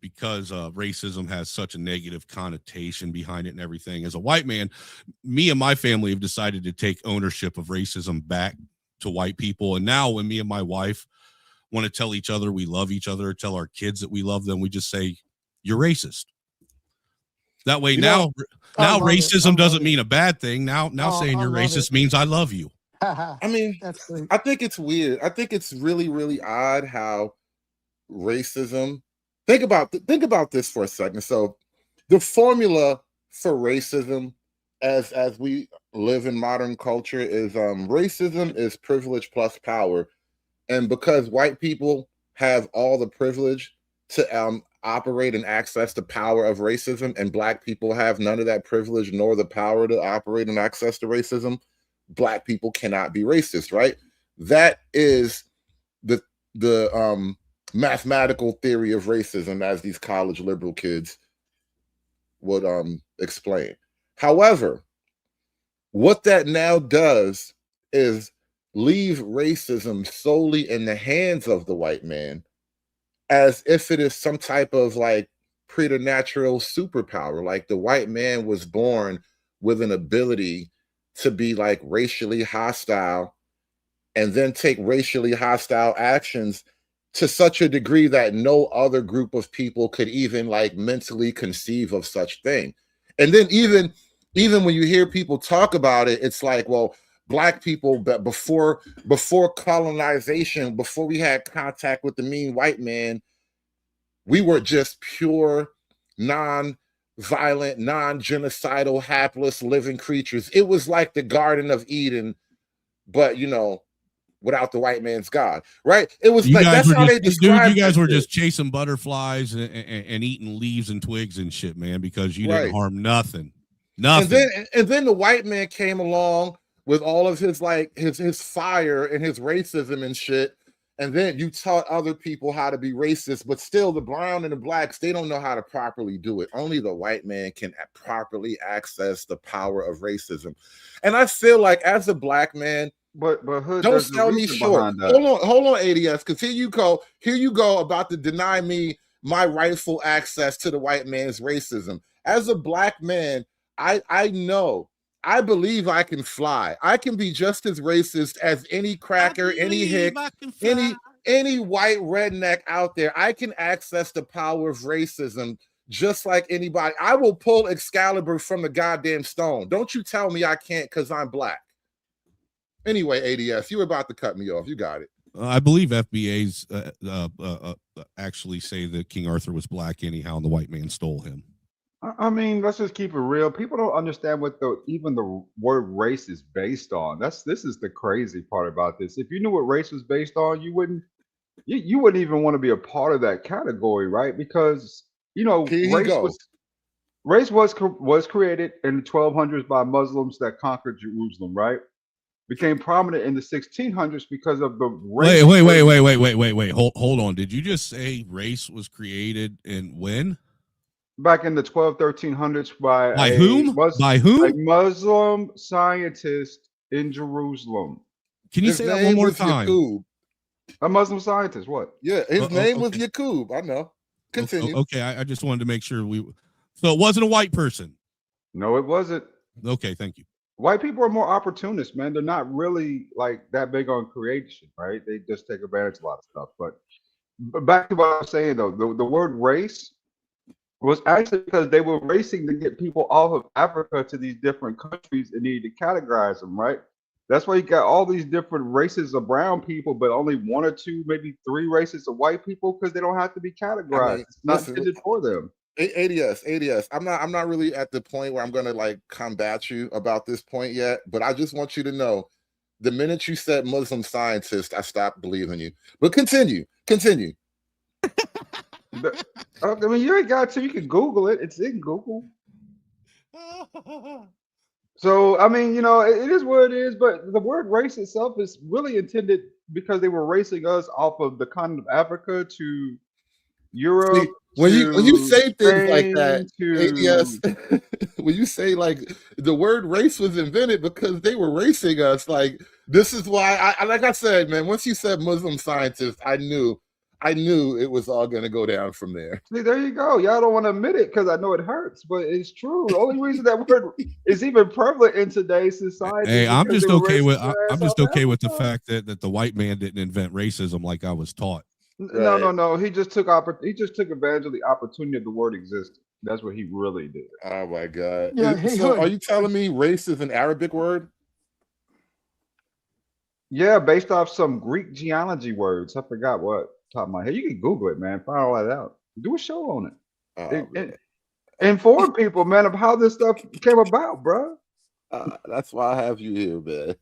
because racism has such a negative connotation behind it and everything, as a white man, me and my family have decided to take ownership of racism back to white people. And now when me and my wife want to tell each other we love each other, tell our kids that we love them, we just say, "You're racist." That way, now racism doesn't mean a bad thing. Now saying you're racist means I love you. I mean, I think it's weird. I think it's really, really odd how racism. Think about this for a second. So, the formula for racism, as we live in modern culture, is racism is privilege plus power, and because white people have all the privilege to operate and access the power of racism, and Black people have none of that privilege nor the power to operate and access to racism, Black people cannot be racist, right? That is the mathematical theory of racism, as these college liberal kids would explain. However, what that now does is leave racism solely in the hands of the white man, as if it is some type of like preternatural superpower. Like the white man was born with an ability to be like racially hostile and then take racially hostile actions to such a degree that no other group of people could even like mentally conceive of such thing. And then even when you hear people talk about it, it's like, well, Black people, but before colonization, before we had contact with the mean white man, we were just pure, non-violent, non-genocidal, hapless living creatures. It was like the Garden of Eden, but without the white man's God, right? It was like that's how they described it. You guys were just chasing butterflies and eating leaves and twigs and shit, man, because you didn't harm nothing. Nothing. And then the white man came along with all of his like his fire and his racism and shit, And then you taught other people how to be racist, but still the brown and the blacks, they don't know how to properly do it. Only the white man can properly access the power of racism. And I feel like as a black man, but Hood, don't there's a sell me reason short. behind that. Hold on, ADS, because here you go about to deny me my rightful access to the white man's racism. As a black man, I know, I believe I can fly. I can be just as racist as any cracker, any hick, any white redneck out there. I can access the power of racism just like anybody. I will pull Excalibur from the goddamn stone. Don't you tell me I can't because I'm black. Anyway, ADS, you were about to cut me off. You got it. I believe FBA's actually say that King Arthur was black anyhow, and the white man stole him. I mean, let's just keep it real. People don't understand what even the word race is based on. This is the crazy part about this. If you knew what race was based on, you wouldn't even want to be a part of that category, right? Because race was created in the 1200s by Muslims that conquered Jerusalem, right? Became prominent in the 1600s because of the race. Wait. Hold on. Did you just say race was created in when? Back in the 1300s by whom? By whom? A Muslim scientist in Jerusalem. Can you say that one more time? Yaqub. A Muslim scientist. What? Yeah, his name was Yaqub. I know. Continue. Okay, I just wanted to make sure so it wasn't a white person. No, it wasn't. Okay, thank you. White people are more opportunists, man. They're not really like that big on creation, right? They just take advantage of a lot of stuff. But back to what I was saying though, the word race was actually because they were racing to get people off of Africa to these different countries and needed to categorize them, right? That's why you got all these different races of brown people, but only one or two, maybe three races of white people because they don't have to be categorized. I mean, it's not intended for them. ADS. I'm not really at the point where I'm gonna like combat you about this point yet, but I just want you to know the minute you said Muslim scientist, I stopped believing you. But continue. I mean, you ain't got to. You can Google it. It's in Google. So, I mean, it is what it is. But the word race itself is really intended because they were racing us off of the continent of Africa to Europe. See, when you say things like that, ADS, when you say like the word race was invented because they were racing us, like this is why like I said, man. Once you said Muslim scientist, I knew it was all going to go down from there. See, there you go. Y'all don't want to admit it because I know it hurts, but it's true. The only reason that word is even prevalent in today's society. Hey, I'm just okay with the fact that the white man didn't invent racism like I was taught. No. He just took advantage of the opportunity of the word existed. That's what he really did. Oh my God. Yeah, So are you telling me race is an Arabic word? Yeah, based off some Greek genealogy words. I forgot what. Top of my head. You can Google it, man. Find all that out. Do a show on it. Inform people, man, of how this stuff came about, bro. That's why I have you here, man.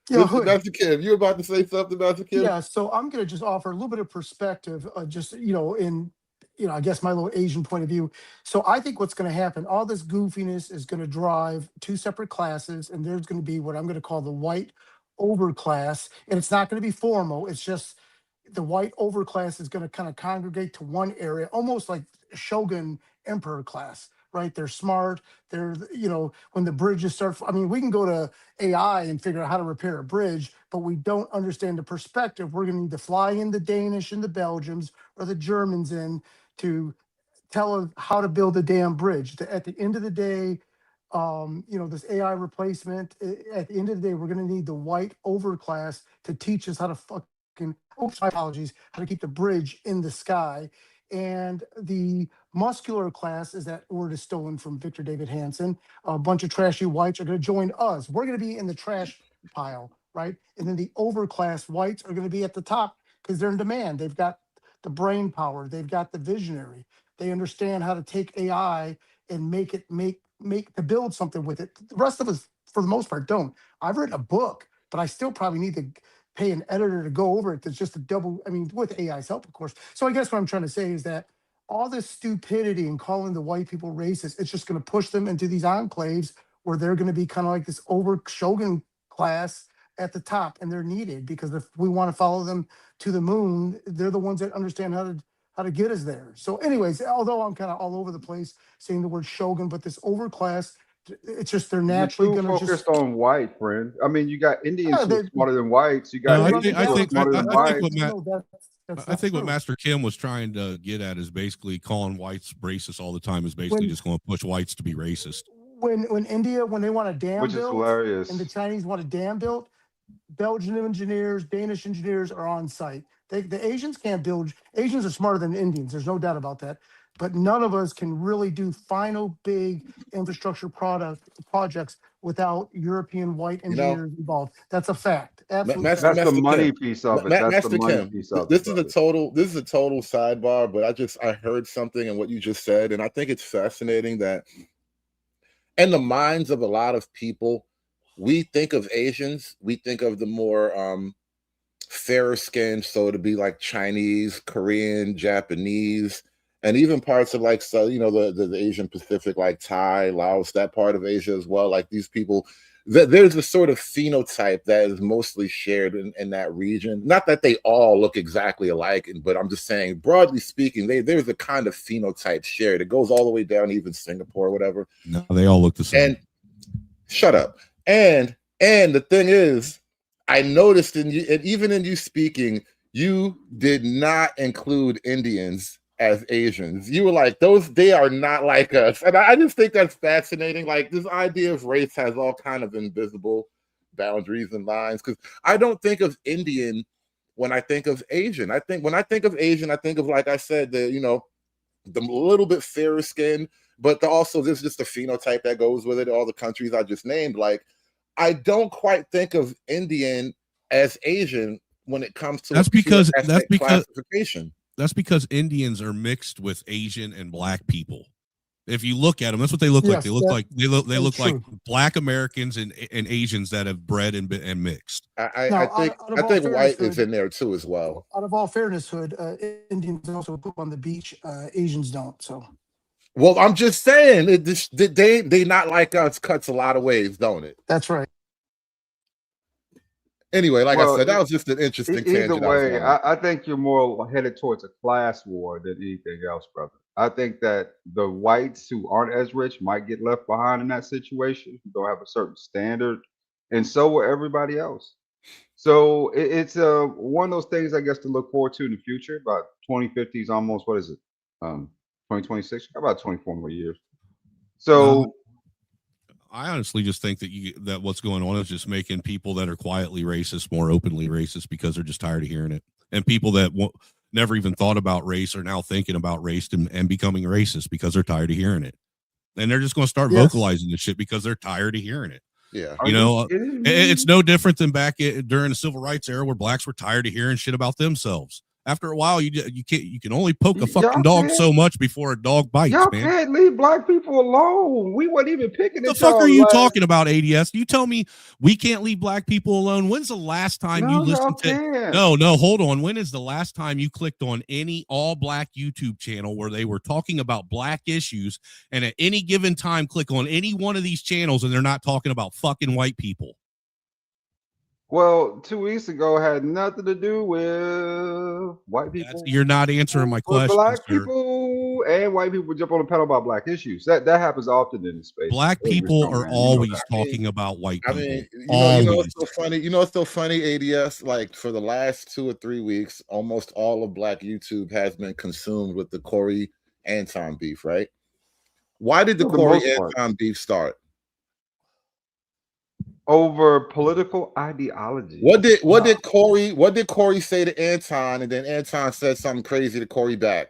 Yeah, Master Kim, you about to say something, Master Kim? Yeah, so I'm going to just offer a little bit of perspective, I guess my little Asian point of view. So I think what's going to happen, all this goofiness is going to drive two separate classes, and there's going to be what I'm going to call the white overclass, and it's not going to be formal. It's just the white overclass is going to kind of congregate to one area, almost like Shogun Emperor class, right? They're smart. They're, when the bridges start, we can go to AI and figure out how to repair a bridge, but we don't understand the perspective. We're going to need to fly in the Danish and the Belgians or the Germans in to tell us how to build a damn bridge. At the end of the day, this AI replacement, at the end of the day, we're going to need the white overclass to teach us how to how to keep the bridge in the sky. And the muscular class, is that word is stolen from Victor David Hanson. A bunch of trashy whites are going to join us. We're going to be in the trash pile, right? And then the overclass whites are going to be at the top because they're in demand. They've got the brain power. They've got the visionary. They understand how to take AI and make to build something with it. The rest of us, for the most part, don't. I've written a book, but I still probably need to pay an editor to go over it. That's just with AI's help, of course. So I guess what I'm trying to say is that all this stupidity and calling the white people racist, it's just going to push them into these enclaves where they're going to be kind of like this over Shogun class, at the top, and they're needed because if we want to follow them to the moon, they're the ones that understand how to get us there. So anyways, although I'm kind of all over the place saying the word shogun, but this overclass, it's just they're naturally You're going to focused just on white, friend. I mean, you got Indians yeah, who are they, smarter than whites. You got No, Asians who are smarter than whites. that's I not think what true. Master Kim was trying to get at is basically calling whites racist all the time is basically When just going to push whites to be racist. when India, when they want a dam Which is built hilarious. and the Chinese want a dam built, Belgian engineers, Danish engineers are on site. The Asians can't build. Asians are smarter than Indians. There's no doubt about that. But none of us can really do final big infrastructure projects without European white You know, engineers involved. That's a fact. Absolute That's fact. the money Kim, piece of it. That's the Master money Kim, piece of it. this is a total sidebar, but I heard something in what you just said, and I think it's fascinating that in the minds of a lot of people, we think of Asians, we think of the more fairer skinned, so to be like Chinese, Korean, Japanese, and even parts of like, so you know, the Asian Pacific, like Thai, Laos, that part of Asia as well. Like these people, there's a sort of phenotype that is mostly shared in that region. Not that they all look exactly alike, but I'm just saying, broadly speaking, there's a kind of phenotype shared. It goes all the way down to even Singapore or whatever. No, they all look the same. And shut up. And the thing is, I noticed in you, and even in you speaking, you did not include Indians as Asians. You were like, they are not like us. And I just think that's fascinating. Like this idea of race has all kind of invisible boundaries and lines. Because I don't think of Indian when I think of Asian. I think when I think of Asian, I think of, like I said, the little bit fairer skin, but also there's just a phenotype that goes with it. All the countries I just named, like I don't quite think of Indian as Asian when it comes to classification. That's because Indians are mixed with Asian and black people. If you look at them, that's what they look like. They look like black Americans and Asians that have bred and mixed. I think white is in there too as well. Out of all fairness, Hood, Indians also poop on the beach. Asians don't. So. Well, I'm just saying, they not like us cuts a lot of ways, don't it? That's right. Anyway, like I said, that was just an interesting tangent. Either way, I think you're more headed towards a class war than anything else, brother. I think that the whites who aren't as rich might get left behind in that situation. They'll have a certain standard, and so will everybody else. So it's one of those things, I guess, to look forward to in the future. About 2050 is almost, what is it? 2026, about 24 more years. So I honestly just think that what's going on is just making people that are quietly racist more openly racist because they're just tired of hearing it, and people that never even thought about race are now thinking about race and becoming racist because they're tired of hearing it, and they're just going to start vocalizing this shit because they're tired of hearing it. Yeah, it's no different than back during the civil rights era where blacks were tired of hearing shit about themselves. After a while, you can only poke a fucking dog so much before a dog bites, y'all man. Can't leave black people alone. We weren't even picking What the fuck are you talking about, ADS? You tell me we can't leave black people alone. When's the last time you listened to? No, hold on. When is the last time you clicked on any all black YouTube channel where they were talking about black issues, and at any given time click on any one of these channels and they're not talking about fucking white people? Well, 2 weeks ago had nothing to do with white people. You're not answering my question. Black people and white people jump on the pedal about black issues. That happens often in the space. Black people are always talking about white people. I mean, you know what's so funny? You know what's so funny, ADS? Like for the last 2 or 3 weeks, almost all of black YouTube has been consumed with the Corey Anton beef, right? Why did the Corey Anton beef start? Over political ideology. What did Corey say to Anton, and then Anton said something crazy to Corey back?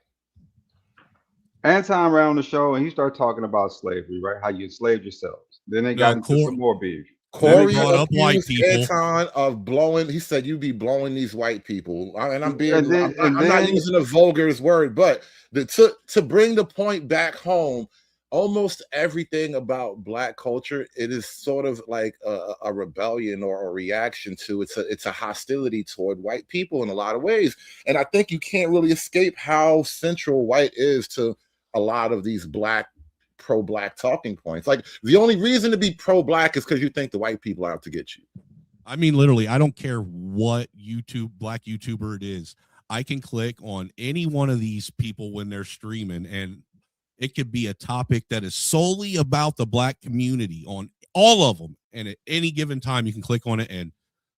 Anton ran on the show and he started talking about slavery, right? How you enslaved yourselves. Then they got into some more beef. Corey accused Anton of blowing. He said, "You be blowing these white people," and I'm not using a vulgar word, but to bring the point back home. Almost everything about black culture, it is sort of like a rebellion or a reaction to it's a hostility toward white people in a lot of ways. And I think you can't really escape how central white is to a lot of these pro-black talking points. Like the only reason to be pro-black is because you think the white people are out to get you. I mean, literally, I don't care what black YouTuber it is. I can click on any one of these people when they're streaming, and it could be a topic that is solely about the black community on all of them. And at any given time, you can click on it, and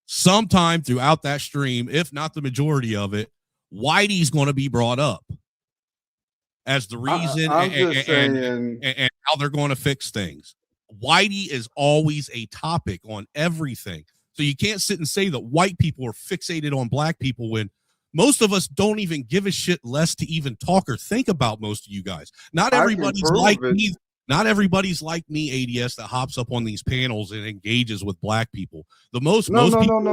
sometime throughout that stream, if not the majority of it, Whitey's going to be brought up as the reason and how they're going to fix things. Whitey is always a topic on everything. So you can't sit and say that white people are fixated on black people when most of us don't even give a shit less to even talk or think about most of you guys. Not everybody's like me. Not everybody's like me, ADS, that hops up on these panels and engages with black people. Most people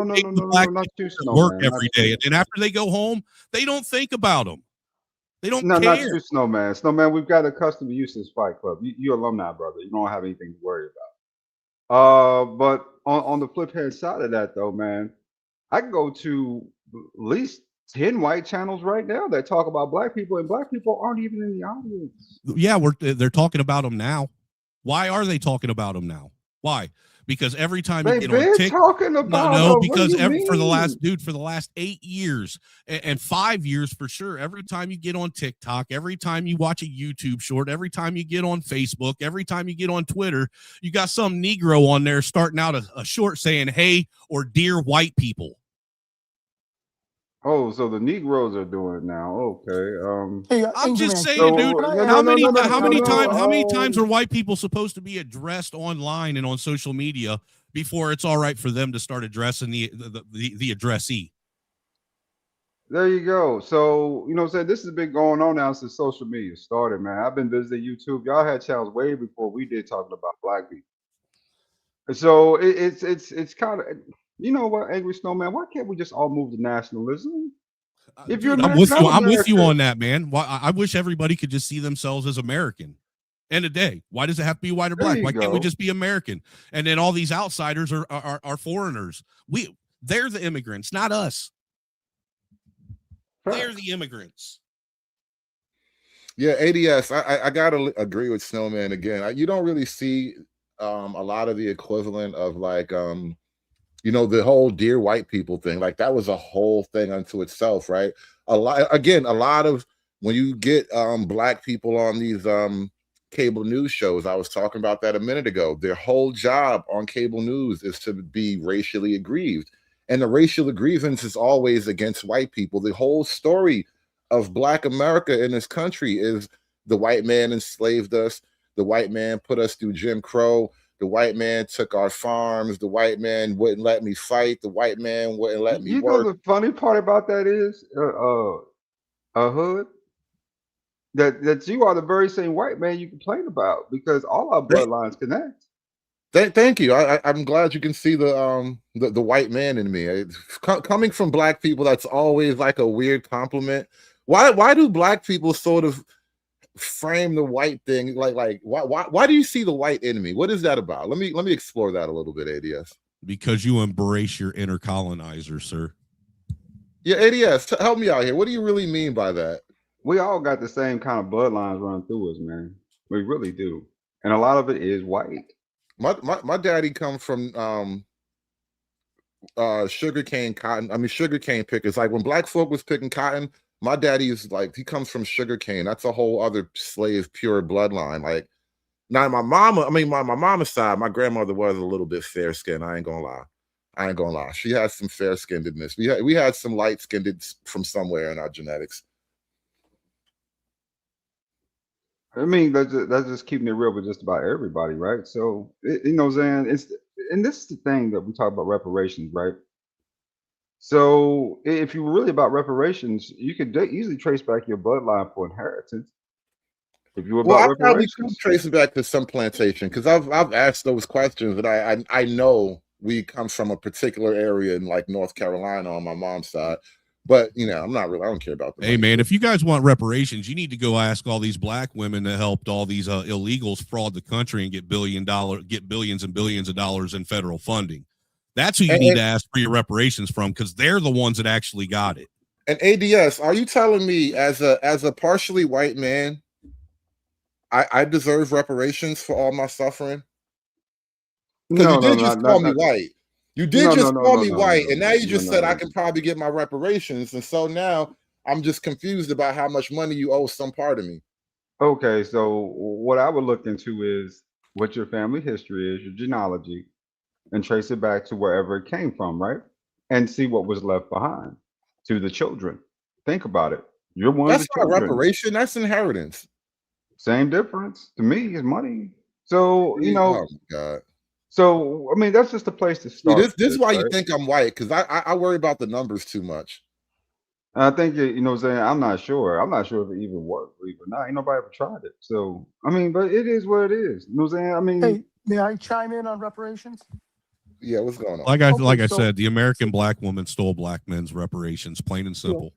work every day, and then after they go home, they don't think about them. They don't care. Not you, Snowman. Snowman, we've got accustomed to you since Fight Club. You alumni, brother. You don't have anything to worry about. But on the flip hand side of that, though, man, I can go to at least 10 white channels right now that talk about black people, and black people aren't even in the audience. Yeah, they're talking about them now. Why are they talking about them now? Why? Because every time you get on TikTok, for the last 8 years and 5 years for sure, every time you get on TikTok, every time you watch a YouTube short, every time you get on Facebook, every time you get on Twitter, you got some Negro on there starting out a short saying, "Hey," or "Dear white people." Oh, so the Negroes are doing it now. Okay. I'm just saying, dude. How many times are white people supposed to be addressed online and on social media before it's all right for them to start addressing the addressee? There you go. So, you know what I'm saying? This has been going on now since social media started, man. I've been visiting YouTube. Y'all had channels way before we did talking about black people. So it's kind of, you know what, Angry Snowman, why can't we just all move to nationalism? If you're I'm with you on that, man. I wish everybody could just see themselves as American. End of day. Why does it have to be white or black? Why can't we just be American? And then all these outsiders are foreigners. They're the immigrants, not us. They're the immigrants. Yeah, ADS, I gotta agree with Snowman again. You don't really see a lot of the equivalent of like the whole "dear white people" thing. Like that was a whole thing unto itself, right? A lot of when you get black people on these cable news shows, I was talking about that a minute ago. Their whole job on cable news is to be racially aggrieved, and the racial grievance is always against white people. The whole story of black America in this country is the white man enslaved us, the white man put us through Jim Crow, the white man took our farms, the white man wouldn't let me fight, the white man wouldn't let me work. Know the funny part about that is, Hood, that you are the very same white man you complain about, because all our bloodlines connect. Thank you. I'm glad you can see the white man in me. Coming from black people, that's always like a weird compliment. Why do black people sort of frame the white thing like why do you see the white in me? What is that about? Let me explore that a little bit, ADS. Because you embrace your inner colonizer, sir. Yeah, ADS, help me out here. What do you really mean by that? We all got the same kind of bloodlines running through us, man. We really do, and a lot of it is white. My daddy come from sugarcane pickers. Like when black folk was picking cotton, my daddy is like, he comes from sugarcane. That's a whole other slave pure bloodline. Like now my mama's side, my grandmother was a little bit fair skinned. I ain't gonna lie. She had some fair skinnedness. We had some light skinned from somewhere in our genetics. I mean, that's just keeping it real with just about everybody, right? So, you know what I'm saying? And this is the thing that we talk about reparations, right? So, if you were really about reparations, you could easily trace back your bloodline for inheritance. If you were about reparations, I probably could trace it back to some plantation, because I've asked those questions, and I know we come from a particular area in like North Carolina on my mom's side. But, I don't care about that. Hey, man, if you guys want reparations, you need to go ask all these black women that helped all these illegals fraud the country and get billions and billions of dollars in federal funding. That's who you need to ask for your reparations from, because they're the ones that actually got it. And ADS, are you telling me as a partially white man, I deserve reparations for all my suffering? Because you did just call me white. You did No, just no, no, call no, me no, white, no, and now you no, just no, said no. I can probably get my reparations, and so now I'm just confused about how much money you owe some part of me. Okay, so what I would look into is what your family history is, your genealogy, and trace it back to wherever it came from, right? And see what was left behind to the children. Think about it. You're one of That's the not children. reparation. That's inheritance. Same difference to me is money. So, you Oh know, my God. so I mean, that's just a place to See, start this with is this, why you right? think I'm white, because I worry about the numbers too much. I think you know what I'm saying. I'm not sure. I'm not sure if it even worked, believe it or not. Ain't nobody ever tried it. So I mean, but it is what it is. You know what I'm saying? I mean, Hey, may I chime in on reparations? Yeah, what's going on? Like I Okay, so said, the American black woman stole black men's reparations, plain and yeah, simple.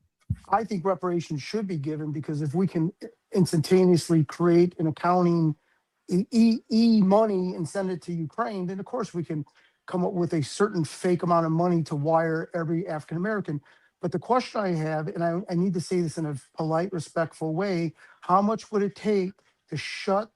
I think reparations should be given because if we can instantaneously create an accounting money and send it to Ukraine, then of course we can come up with a certain fake amount of money to wire every African American. But the question I have, and I need to say this in a polite, respectful way, how much would it take to shut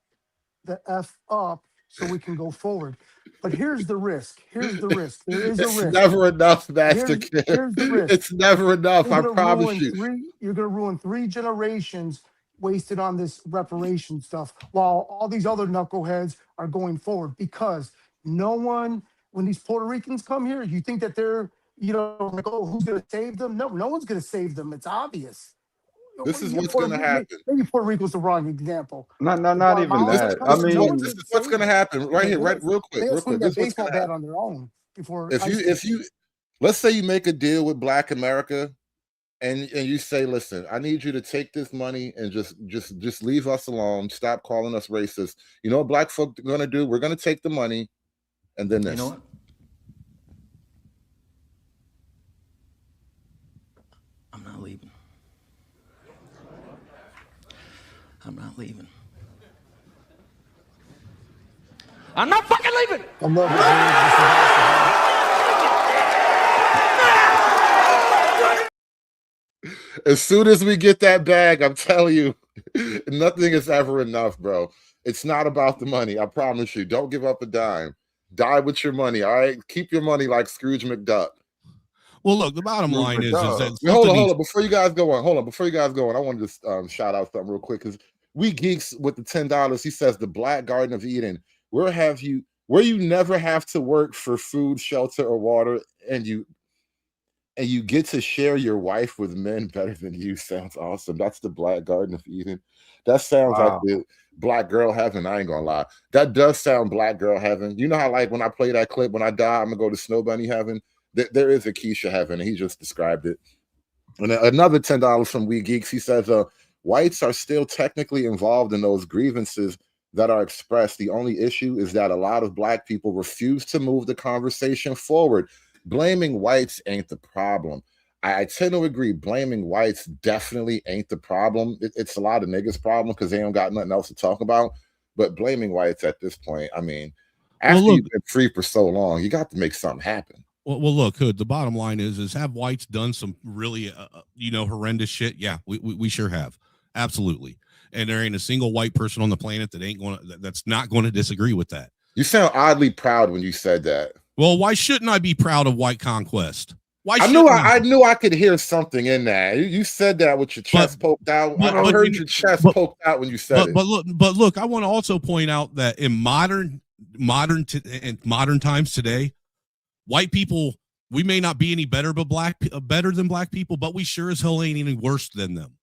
the F up so we can go forward? But here's the risk. Here's the risk. There is a It's risk. never enough, Master Here's Kid. the risk. It's never enough. You're I gonna promise ruin you. you're gonna ruin 3 generations wasted on this reparation stuff while all these other knuckleheads are going forward because no one, when these Puerto Ricans come here, you think that they're, like, oh, who's gonna save them? No, no one's gonna save them. It's obvious. This is Yeah, what's going to happen. Maybe Puerto Rico's the wrong example. not even Guatemala's that. gonna I come, no one's mean, This gonna is what's save going to them. happen right here, right? Real They quick, gotta real swing quick. This that is what's baseball going to bat happen. on their own before If you, let's say you make a deal with Black America, and you say, listen, I need you to take this money and just leave us alone. Stop calling us racist. You know what Black folk are going to do? We're going to take the money, and then this. You know what? I'm not leaving. I'm not leaving. I'm not fucking leaving. I love it. As soon as we get that bag, I'm telling you, nothing is ever enough, bro. It's not about the money. I promise you. Don't give up a dime. Die with your money. All right. Keep your money like Scrooge McDuck. Well, look, the bottom line is that Wait, hold on. Before you guys go on, I wanted to shout out something real quick because we geeks with the $10. He says the Black Garden of Eden. Where you never have to work for food, shelter, or water, and you get to share your wife with men better than you. Sounds awesome. That's the Black Garden of Eden. That sounds like the Black girl heaven. I ain't gonna lie. That does sound Black girl heaven. You know how, like, when I play that clip, when I die, I'm gonna go to Snow Bunny heaven. There is a Keisha heaven, and he just described it. And another $10 from We Geeks. He says, whites are still technically involved in those grievances that are expressed. The only issue is that a lot of Black people refuse to move the conversation forward. Blaming whites ain't the problem. I tend to agree. Blaming whites definitely ain't the problem. It's a lot of niggas' problem because they don't got nothing else to talk about. But blaming whites at this point, I mean, after you've been free for so long, you got to make something happen. Well, look, Hood, the bottom line is have whites done some really, horrendous shit? Yeah, we sure have. Absolutely. And there ain't a single white person on the planet that's not going to disagree with that. You sound oddly proud when you said that. Well, why shouldn't I be proud of white conquest? I knew I could hear something in that. You said that with your chest poked out. I heard your chest poked out when you said it. But look, I want to also point out that in modern times today, white people, we may not be any better than Black people, but we sure as hell ain't any worse than them.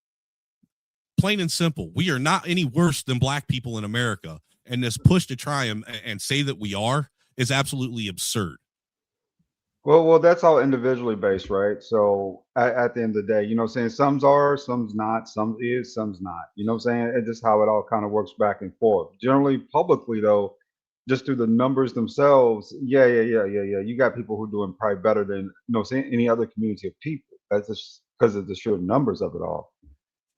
Plain and simple, we are not any worse than Black people in America. And this push to try and say that we are is absolutely absurd. Well, that's all individually based, right? So at the end of the day, you know what I'm saying? Some's are, some's not, some is, some's not. You know what I'm saying? It's just how it all kind of works back and forth. Generally, publicly, though, just through the numbers themselves, yeah. You got people who are doing probably better than, any other community of people. That's just because of the sheer numbers of it all.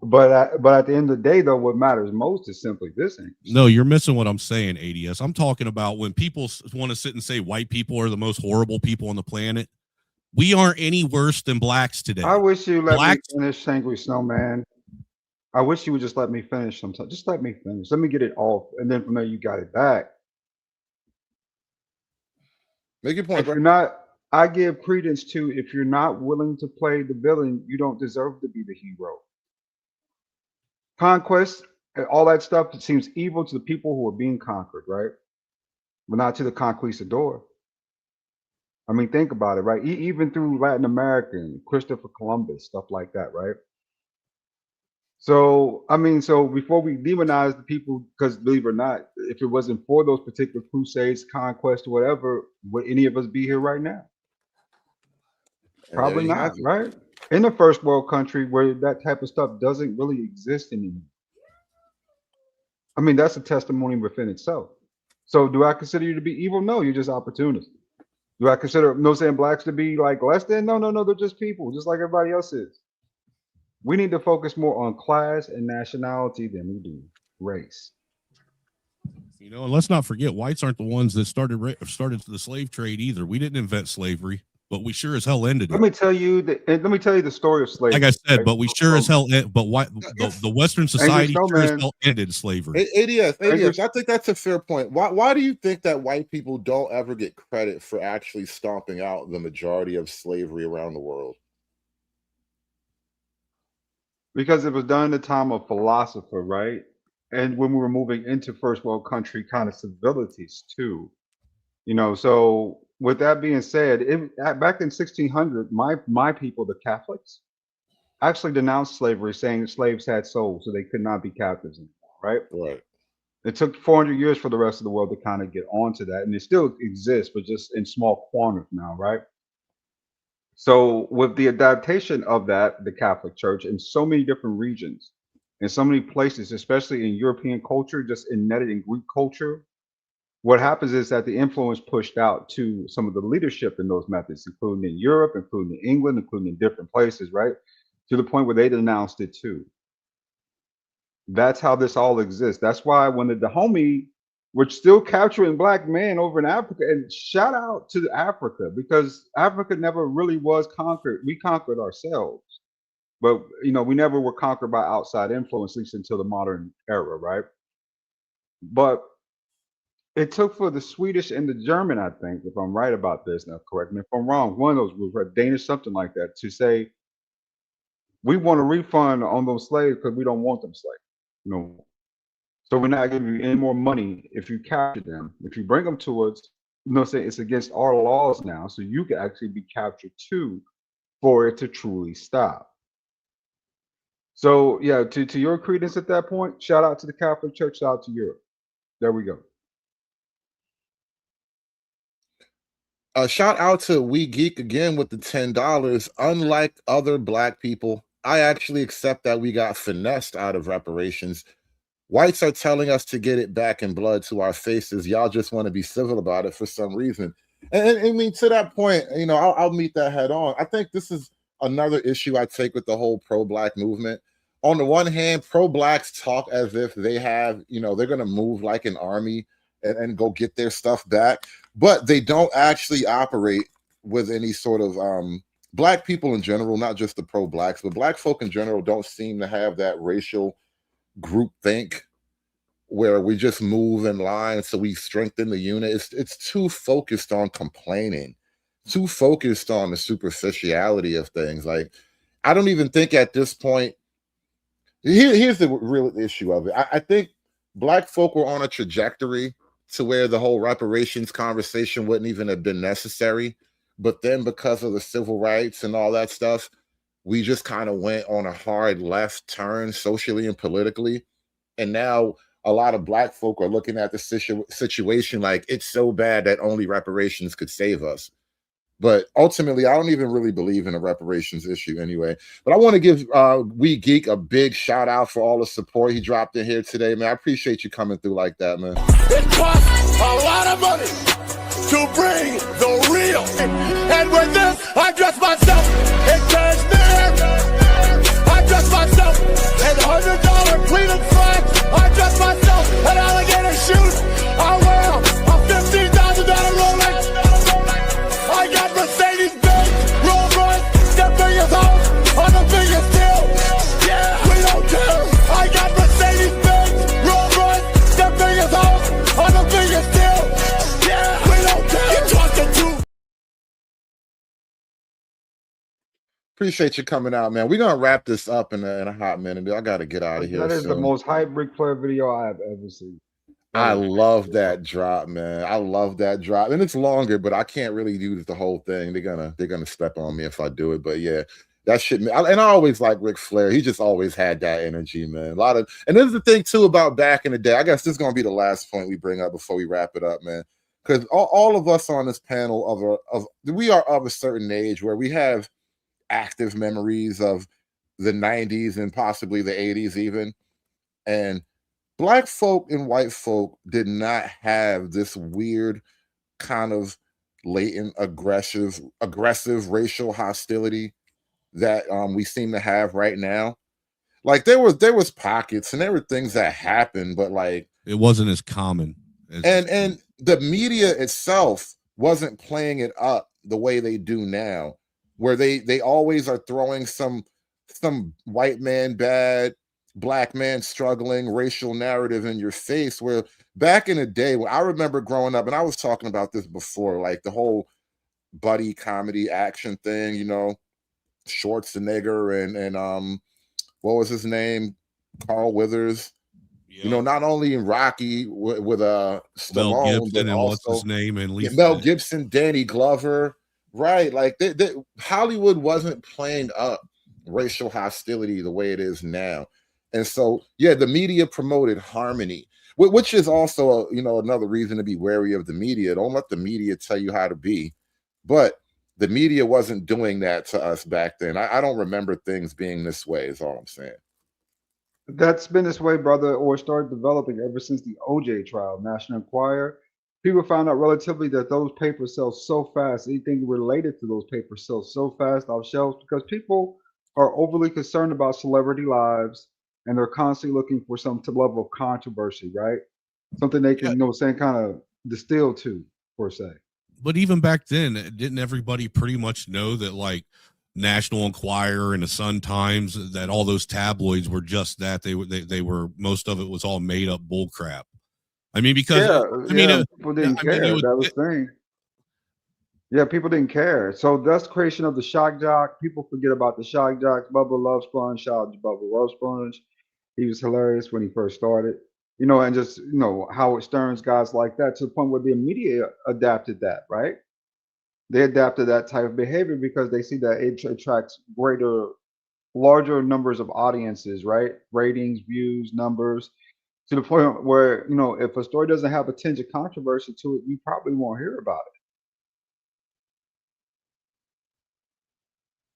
But at the end of the day, though, what matters most is simply this. No, you're missing what I'm saying, ADS. I'm talking about when people want to sit and say white people are the most horrible people on the planet. We aren't any worse than Blacks today. I wish you let me finish, Angry Snowman. I wish you would just let me finish sometimes. Just let me finish. Let me get it off, and then from there you got it back. Make your point, If you're not I give credence to if you're not willing to play the villain, you don't deserve to be the hero. Conquest, all that stuff, it seems evil to the people who are being conquered, right? But not to the conquistador. I mean, think about it, right? Even through Latin America and Christopher Columbus, stuff like that, right? So, I mean, so before we demonize the people, because believe it or not, if it wasn't for those particular crusades, conquest, or whatever, would any of us be here right now? Probably not, right? In a first world country where that type of stuff doesn't really exist anymore. I mean, that's a testimony within itself. So do I consider you to be evil? No, you're just opportunists. Do I consider, no saying blacks to be like less than? No, they're just people, just like everybody else is. We need to focus more on class and nationality than we do race. You know, and let's not forget, whites aren't the ones that started the slave trade either. We didn't invent slavery, but we sure as hell ended it. Let me tell you the story of slavery. Like I said, right? But we sure as hell, but the Western society sure as hell ended slavery. ADS, I think that's a fair point. Why do you think that white people don't ever get credit for actually stomping out the majority of slavery around the world? Because it was done in the time of philosopher, right? And when we were moving into first world country kind of civilities too, you know. So with that being said, back in 1600, my people, the Catholics, actually denounced slavery, saying slaves had souls, so they could not be captives anymore, right? Right. It took 400 years for the rest of the world to kind of get onto that, and it still exists, but just in small quantities now, right? So with the adaptation of that, the Catholic Church in so many different regions, in so many places, especially in European culture, just embedded in Greek culture, what happens is that the influence pushed out to some of the leadership in those methods, including in Europe, including in England, including in different places, right? To the point where they denounced it too. That's how this all exists. That's why when the Dahomey were still capturing black men over in Africa, and shout out to Africa, because Africa never really was conquered. We conquered ourselves, but you know, we never were conquered by outside influence, at least until the modern era, right? But it took for the Swedish and the German, I think, if I'm right about this, now correct me if I'm wrong, one of those groups, right, Danish, something like that, to say, we want a refund on those slaves because we don't want them slaves, you know. So we're not giving you any more money if you capture them. If you bring them to us, you know, say it's against our laws now, so you can actually be captured too, for it to truly stop. So yeah, to your credence at that point, shout out to the Catholic Church, shout out to Europe. There we go. Shout out to We Geek again with the $10. Unlike other black people, I actually accept that we got finessed out of reparations. Whites are telling us to get it back in blood to our faces. Y'all just want to be civil about it for some reason. And I mean, to that point, you know, I'll meet that head on. I think this is another issue I take with the whole pro-black movement. On the one hand, pro-blacks talk as if they have, you know, they're going to move like an army and go get their stuff back, but they don't actually operate with any sort of black people in general, not just the pro-blacks, but black folk in general don't seem to have that racial group think where we just move in line so we strengthen the unit. It's too focused on complaining, too focused on the superficiality of things. Like, I don't even think at this point, here's the real issue of it. I think black folk were on a trajectory to where the whole reparations conversation wouldn't even have been necessary. But then because of the civil rights and all that stuff, we just kind of went on a hard left turn socially and politically. And now a lot of black folk are looking at the situation like it's so bad that only reparations could save us. But ultimately, I don't even really believe in a reparations issue anyway. But I want to give We Geek a big shout out for all the support he dropped in here today, man. I appreciate you coming through like that, man. It costs a lot of money to bring the real. And with this, I dress myself in cashmere. I dress myself in $100 Cleveland flags. I dress myself in alligator shoes. I wear a $15,000 Rolex. I got Mercedes-Benz, Rolls-Royce, that biggest house on the biggest deal. Yeah, we don't care. I got Mercedes-Benz, Rolls-Royce, that biggest house on the biggest deal. Yeah, we don't care. You talking to Appreciate you coming out, man. We're gonna wrap this up in a hot minute. I gotta get out of here. That is the soon. most hype Ric Flair video I have ever seen. I love that drop, man. I love that drop, and it's longer, but I can't really use the whole thing. They're gonna step on me if I do it. But yeah, that shit. And I always like Ric Flair. He just always had that energy, man. And this is the thing too about back in the day. I guess this is gonna be the last point we bring up before we wrap it up, man. Because all of us on this panel we are of a certain age where we have active memories of the 90s and possibly the 80s even. And Black folk and white folk did not have this weird kind of latent aggressive racial hostility that we seem to have right now. Like there was pockets and there were things that happened, but like it wasn't as common. And the media itself wasn't playing it up the way they do now, where they always are throwing some white man bad, black man struggling racial narrative in your face. Where back in the day, when I remember growing up, and I was talking about this before, like the whole buddy comedy action thing, you know, Schwarzenegger and what was his name, Carl Weathers. You know, not only in Rocky with Stallone, Mel Gibson but and also what's his name, and Lisa Mel Gibson, Danny Glover, right? Like Hollywood wasn't playing up racial hostility the way it is now. And so, yeah, the media promoted harmony, which is also, another reason to be wary of the media. Don't let the media tell you how to be. But the media wasn't doing that to us back then. I don't remember things being this way, is all I'm saying. That's been this way, brother, or started developing ever since the OJ trial. National Enquirer, people found out relatively that those papers sell so fast. Anything related to those papers sells so fast off shelves because people are overly concerned about celebrity lives, and they're constantly looking for some level of controversy, right? Something they can, kind of distill to, per se. But even back then, didn't everybody pretty much know that, like, National Enquirer and the Sun Times, that all those tabloids were just that? They were, most of it was all made up bull crap. I mean, because people didn't care. That was the thing. Yeah, people didn't care. So that's the creation of the shock jock. People forget about the shock jocks. Bubba Love Sponge, shout out to Bubba Love Sponge. He was hilarious when he first started. And just Howard Stern's, guys like that, to the point where the media adapted that, right? They adapted that type of behavior because they see that it attracts larger numbers of audiences, right? Ratings, views, numbers, to the point where, if a story doesn't have a tinge of controversy to it, you probably won't hear about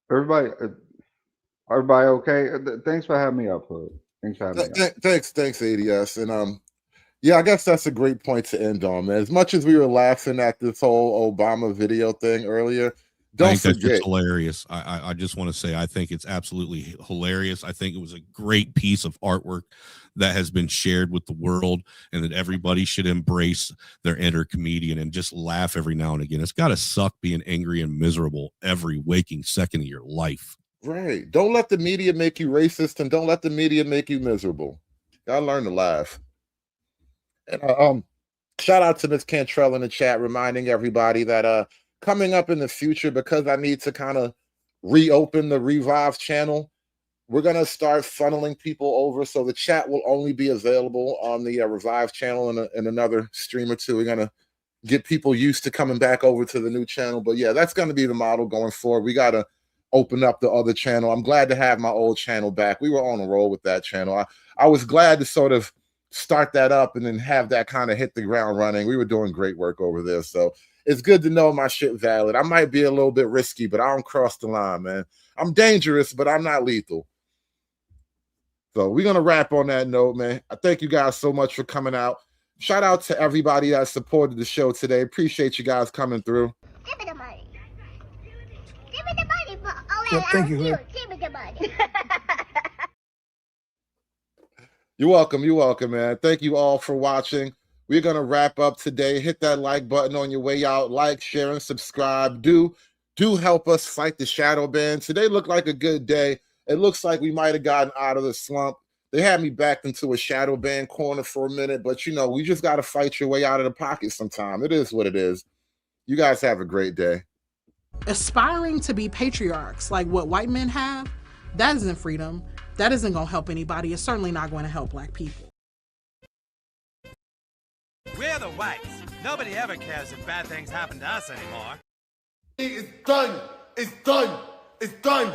it. Everybody okay? Thanks for having me up, Hood. Thanks for having me up. Thanks, ADS. And yeah, I guess that's a great point to end on, man. As much as we were laughing at this whole Obama video thing earlier, don't forget. That's just hilarious. I just want to say I think it's absolutely hilarious. I think it was a great piece of artwork that has been shared with the world, and that everybody should embrace their inner comedian and just laugh every now and again. It's got to suck being angry and miserable every waking second of your life. Right. Don't let the media make you racist, and don't let the media make you miserable. Gotta learn to laugh. And shout out to Miss Cantrell in the chat, reminding everybody that coming up in the future, because I need to kind of reopen the Revive channel, we're gonna start funneling people over, so the chat will only be available on the Revive channel in another stream or two. We're gonna get people used to coming back over to the new channel, but yeah, that's gonna be the model going forward. We gotta open up the other channel. I'm glad to have my old channel back. We were on a roll with that channel. I was glad to sort of start that up and then have that kind of hit the ground running. We were doing great work over there. So it's good to know my shit valid. I might be a little bit risky, but I don't cross the line, man. I'm dangerous, but I'm not lethal. So we're going to wrap on that note, man. I thank you guys so much for coming out. Shout out to everybody that supported the show today. Appreciate you guys coming through. Give me the money. Give me the money. Yep, thank you, Hood. Give me the money. You're welcome, man. Thank you all for watching. We're going to wrap up today. Hit that like button on your way out. Like, share, and subscribe. Do help us fight the shadow ban. Today looked like a good day. It looks like we might have gotten out of the slump. They had me backed into a shadow ban corner for a minute, but we just got to fight your way out of the pocket sometime. It is what it is. You guys have a great day. Aspiring to be patriarchs like what white men have, that isn't freedom. That isn't going to help anybody. It's certainly not going to help black people. We're the whites. Nobody ever cares if bad things happen to us anymore. It's done. It's done. It's done.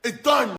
It's done.